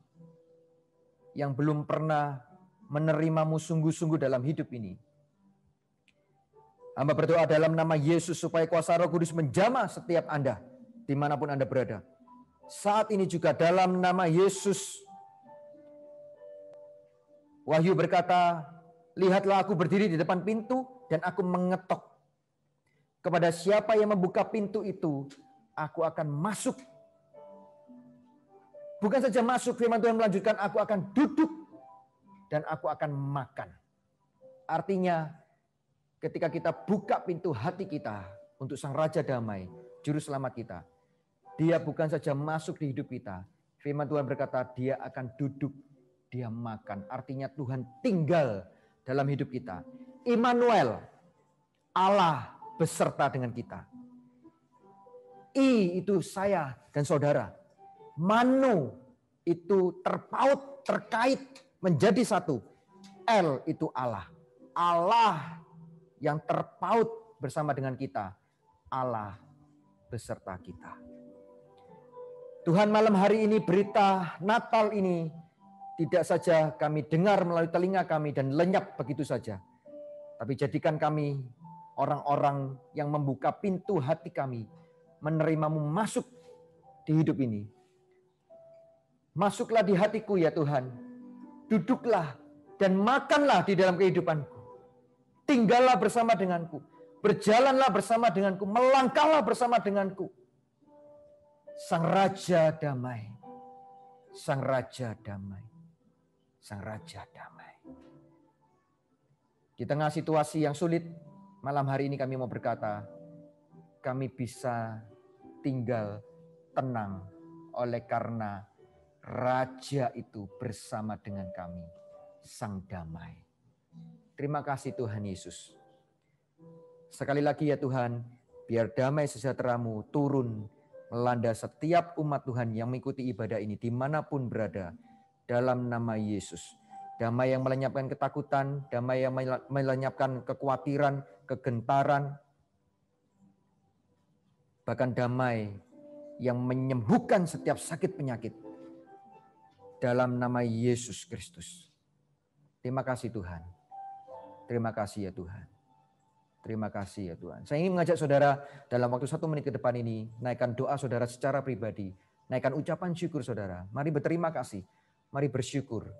yang belum pernah menerima-Mu sungguh-sungguh dalam hidup ini, hamba berdoa dalam nama Yesus supaya kuasa Roh Kudus menjamah setiap Anda dimanapun Anda berada. Saat ini juga dalam nama Yesus, Wahyu berkata, lihatlah aku berdiri di depan pintu dan aku mengetok. Kepada siapa yang membuka pintu itu, aku akan masuk. Bukan saja masuk, firman Tuhan melanjutkan, aku akan duduk dan aku akan makan. Artinya, ketika kita buka pintu hati kita untuk Sang Raja Damai, Juru Selamat kita, Dia bukan saja masuk di hidup kita. Firman Tuhan berkata, Dia akan duduk, Dia makan. Artinya Tuhan tinggal dalam hidup kita. Immanuel, Allah beserta dengan kita. I itu saya dan saudara. Manu itu terpaut, terkait, menjadi satu. L itu Allah. Allah yang terpaut bersama dengan kita. Allah beserta kita. Tuhan, malam hari ini berita Natal ini tidak saja kami dengar melalui telinga kami dan lenyap begitu saja. Tapi jadikan kami orang-orang yang membuka pintu hati kami, menerimamu masuk di hidup ini. Masuklah di hatiku ya Tuhan. Duduklah dan makanlah di dalam kehidupanku. tinggallah bersama denganku, berjalanlah bersama denganku, melangkahlah bersama denganku. Sang Raja damai, Sang Raja damai, Sang Raja damai. Di tengah situasi yang sulit, malam hari ini kami mau berkata, kami bisa tinggal tenang oleh karena Raja itu bersama dengan kami, Sang Damai. Terima kasih Tuhan Yesus. Sekali lagi ya Tuhan, biar damai sejahtera-Mu turun melanda setiap umat Tuhan yang mengikuti ibadah ini dimanapun berada. Dalam nama Yesus. Damai yang melenyapkan ketakutan, damai yang melenyapkan kekhawatiran, kegentaran. Bahkan damai yang menyembuhkan setiap sakit penyakit. Dalam nama Yesus Kristus. Terima kasih Tuhan. Terima kasih ya Tuhan. Terima kasih ya Tuhan. Saya ingin mengajak saudara dalam waktu 1 menit ke depan ini, naikkan doa saudara secara pribadi. Naikkan ucapan syukur saudara. Mari berterima kasih. Mari bersyukur.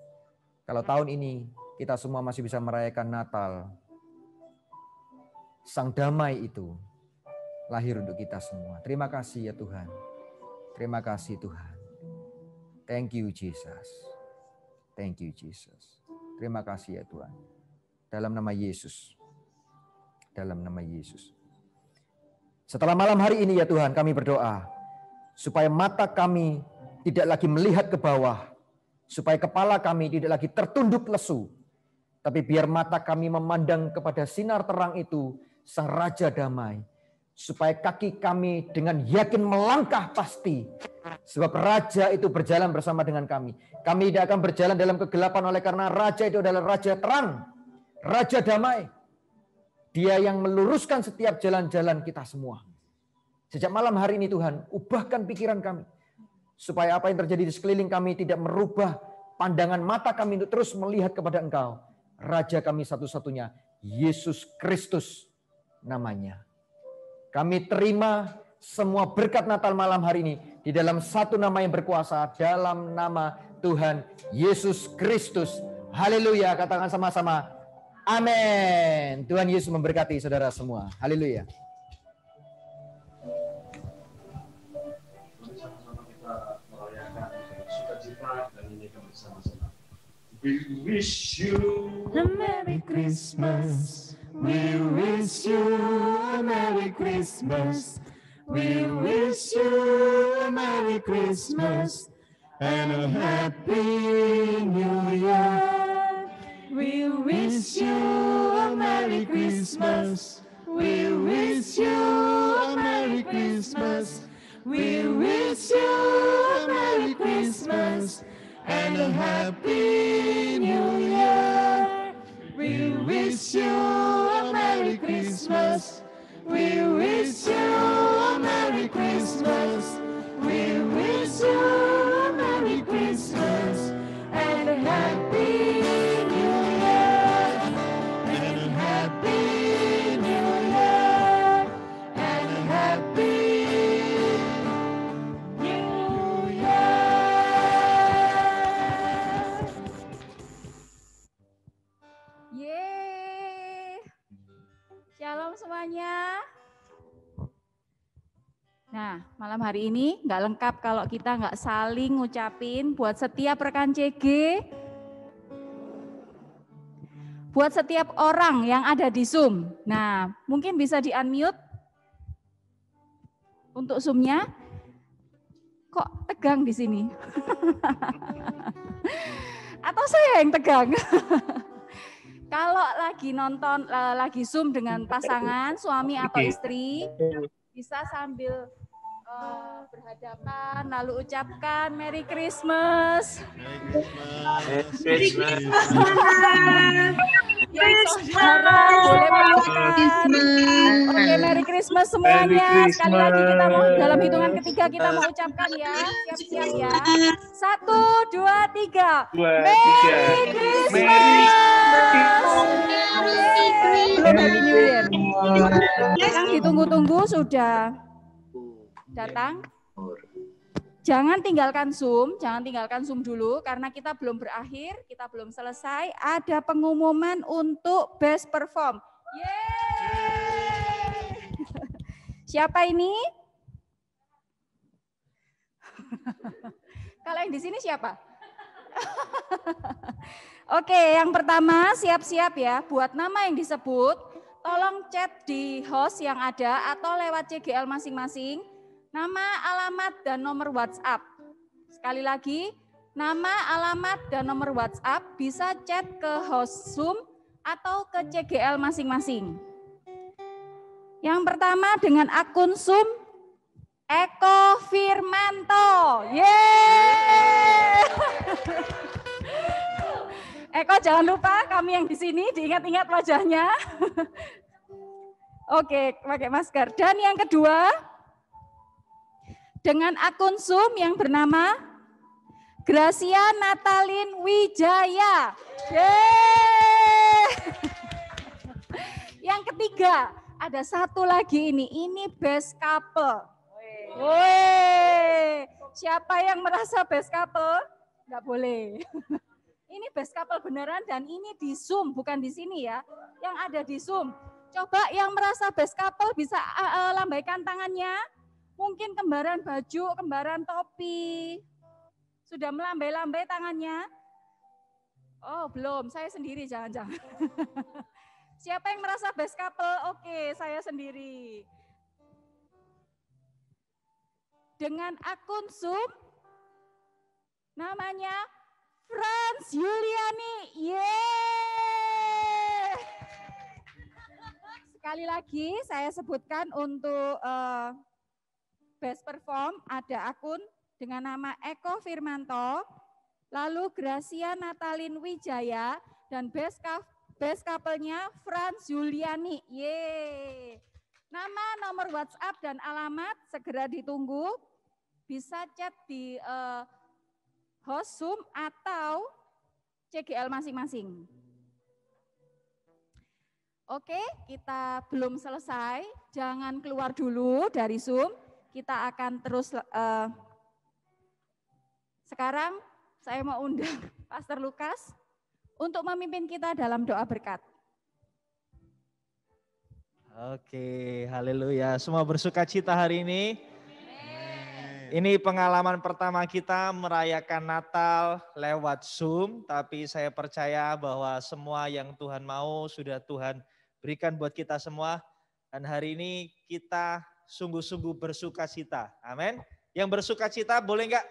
Kalau tahun ini kita semua masih bisa merayakan Natal. Sang damai itu lahir untuk kita semua. Terima kasih ya Tuhan. Terima kasih Tuhan. Thank you Jesus. Thank you Jesus. Terima kasih ya Tuhan. Dalam nama Yesus. Dalam nama Yesus. Setelah malam hari ini ya Tuhan kami berdoa. Supaya mata kami tidak lagi melihat ke bawah. Supaya kepala kami tidak lagi tertunduk lesu. Tapi biar mata kami memandang kepada sinar terang itu. Sang Raja damai. Supaya kaki kami dengan yakin melangkah pasti. Sebab Raja itu berjalan bersama dengan kami. Kami tidak akan berjalan dalam kegelapan oleh karena Raja itu adalah Raja terang. Raja damai. Dia yang meluruskan setiap jalan-jalan kita semua. Sejak malam hari ini Tuhan, ubahkan pikiran kami. Supaya apa yang terjadi di sekeliling kami tidak merubah pandangan mata kami untuk terus melihat kepada Engkau. Raja kami satu-satunya, Yesus Kristus namanya. Kami terima semua berkat Natal malam hari ini di dalam satu nama yang berkuasa, dalam nama Tuhan Yesus Kristus. Haleluya, katakan sama-sama. Amin. Tuhan Yesus memberkati saudara semua. Haleluya. Mari sama-sama kita merayakan sukacita dan ini kami bersama-sama. We wish you A Merry Christmas. We wish you a Merry Christmas. We wish you a Merry Christmas and a Happy New Year. We wish you a Merry Christmas. We wish you a Merry Christmas. We wish you a Merry Christmas and a Happy New Year. We wish you a Merry Christmas. We wish you a Merry Christmas. We wish you a Merry Christmas and a Happy New Year. And a Happy New Year. And a Happy New Year. Yeay. Shalom semuanya. Nah, malam hari ini nggak lengkap kalau kita nggak saling ngucapin buat setiap rekan CG, buat setiap orang yang ada di Zoom. Nah, mungkin bisa di-unmute untuk Zoom-nya. Kok tegang di sini? Atau saya yang tegang? Kalau lagi nonton, lagi Zoom dengan pasangan, suami atau istri, bisa sambil berhadapan, lalu ucapkan Merry Christmas. Merry Christmas. Yang saudara boleh meluapkan. Oke, Merry Christmas semuanya. Sekali lagi kita mau dalam hitungan ketiga kita mau ucapkan ya. Siap-siap ya. 1, 2, 3. Merry Christmas. Belum Happy New Year. Yang ditunggu-tunggu sudah datang. Jangan tinggalkan Zoom dulu karena kita belum berakhir, kita belum selesai. Ada pengumuman untuk best perform. Yeay. Siapa ini? Kalau yang di sini siapa? Oke, yang pertama siap-siap ya. Buat nama yang disebut, tolong chat di host yang ada atau lewat CGL masing-masing. Nama, alamat, dan nomor WhatsApp. Sekali lagi, nama, alamat, dan nomor WhatsApp bisa chat ke host Zoom atau ke CGL masing-masing. Yang pertama dengan akun Zoom, Eko Firmanto. Yeay! Eko jangan lupa kami yang di sini diingat-ingat wajahnya. Oke, pakai masker. Dan yang kedua, dengan akun Zoom yang bernama Gracia Natalin Wijaya. Yeay! Yang ketiga, ada satu lagi ini best couple. Woi, siapa yang merasa best couple? Enggak boleh. Ini best couple beneran dan ini di Zoom, bukan di sini ya. Yang ada di Zoom. Coba yang merasa best couple bisa lambaikan tangannya. Mungkin kembaran baju, kembaran topi. Sudah melambai-lambai tangannya? Oh belum, saya sendiri jangan-jangan. Siapa yang merasa best couple? Oke, saya sendiri. Dengan akun Zoom, namanya Frans Yuliani. Yeay! Sekali lagi saya sebutkan untuk best perform ada akun dengan nama Eko Firmanto, lalu Gracia Natalin Wijaya, dan best couple-nya Frans Yuliani. Yeay! Nama, nomor WhatsApp, dan alamat segera ditunggu. Bisa chat di host Zoom atau CGL masing-masing. Oke, kita belum selesai. Jangan keluar dulu dari Zoom. Kita akan terus. Sekarang saya mau undang Pastor Lukas untuk memimpin kita dalam doa berkat. Oke, haleluya. Semua bersuka cita hari ini. Ini pengalaman pertama kita merayakan Natal lewat Zoom, tapi saya percaya bahwa semua yang Tuhan mau sudah Tuhan berikan buat kita semua. Dan hari ini kita sungguh-sungguh bersuka cita. Amin. Yang bersuka cita boleh enggak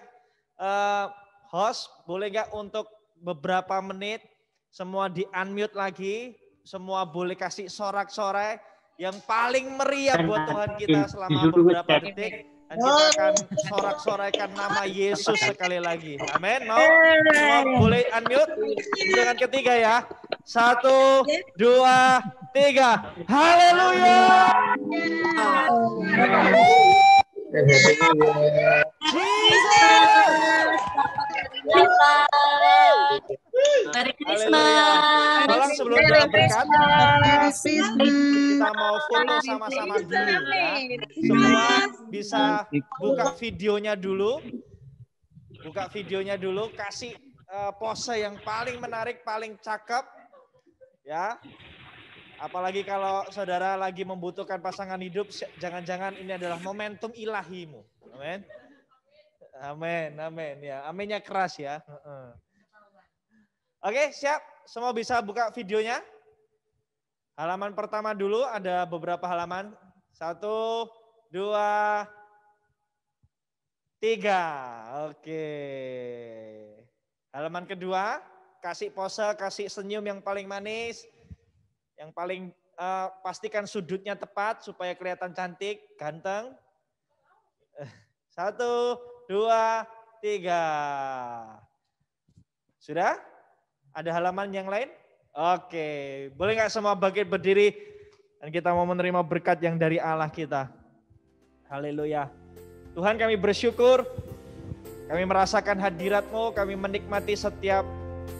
host, boleh enggak untuk beberapa menit semua di-unmute lagi, semua boleh kasih sorak-sorai yang paling meriah buat Tuhan kita selama beberapa detik. Dan kita akan sorak-soraikan nama Yesus sekali lagi. Amin. Mau? Semua boleh unmute? Dengan ketiga ya. 1, 2, 3. Haleluya. Merry Christmas. Tolong sebelum doa berkat, kita mau foto sama-sama dulu ya. Semua bisa buka videonya dulu. Buka videonya dulu, kasih pose yang paling menarik, paling cakep. Ya. Apalagi kalau saudara lagi membutuhkan pasangan hidup, jangan-jangan ini adalah momentum ilahimu. Amin. Amin, amin ya. Aminnya keras ya. Oke, siap. Semua bisa buka videonya. Halaman pertama dulu, ada beberapa halaman. 1, 2, 3. Oke. Halaman kedua, kasih pose, kasih senyum yang paling manis. Yang paling pastikan sudutnya tepat supaya kelihatan cantik, ganteng. 1, 2, 3. Sudah? Ada halaman yang lain? Oke. Boleh nggak semua bangkit berdiri? Dan kita mau menerima berkat yang dari Allah kita. Haleluya. Tuhan, kami bersyukur. Kami merasakan hadirat-Mu, kami menikmati setiap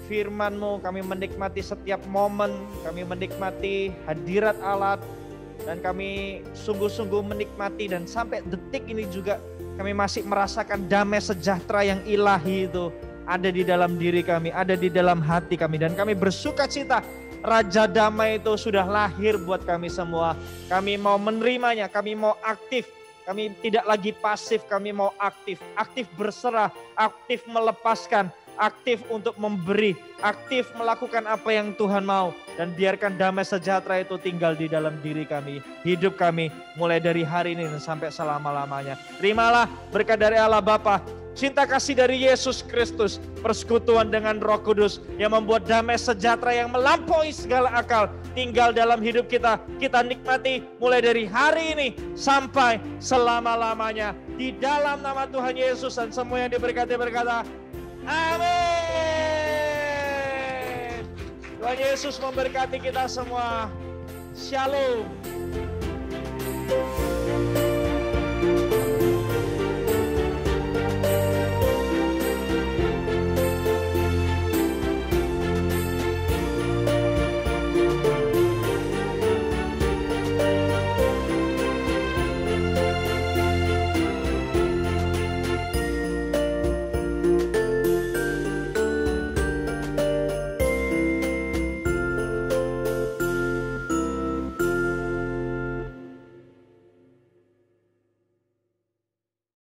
firman-Mu, kami menikmati setiap momen, kami menikmati hadirat Allah, dan kami sungguh-sungguh menikmati, dan sampai detik ini juga kami masih merasakan damai sejahtera yang ilahi itu ada di dalam diri kami, ada di dalam hati kami, dan kami bersuka cita Raja Damai itu sudah lahir buat kami semua. Kami mau menerimanya, kami mau aktif. Kami tidak lagi pasif, kami mau aktif. Aktif berserah, aktif melepaskan, aktif untuk memberi, aktif melakukan apa yang Tuhan mau. Dan biarkan damai sejahtera itu tinggal di dalam diri kami, hidup kami, mulai dari hari ini dan sampai selama-lamanya. Terimalah berkat dari Allah Bapa, cinta kasih dari Yesus Kristus, persekutuan dengan Roh Kudus yang membuat damai sejahtera yang melampaui segala akal tinggal dalam hidup kita. Kita nikmati mulai dari hari ini sampai selama-lamanya. Di dalam nama Tuhan Yesus, dan semua yang diberkati berkata, amin. Tuhan Yesus memberkati kita semua. Shalom.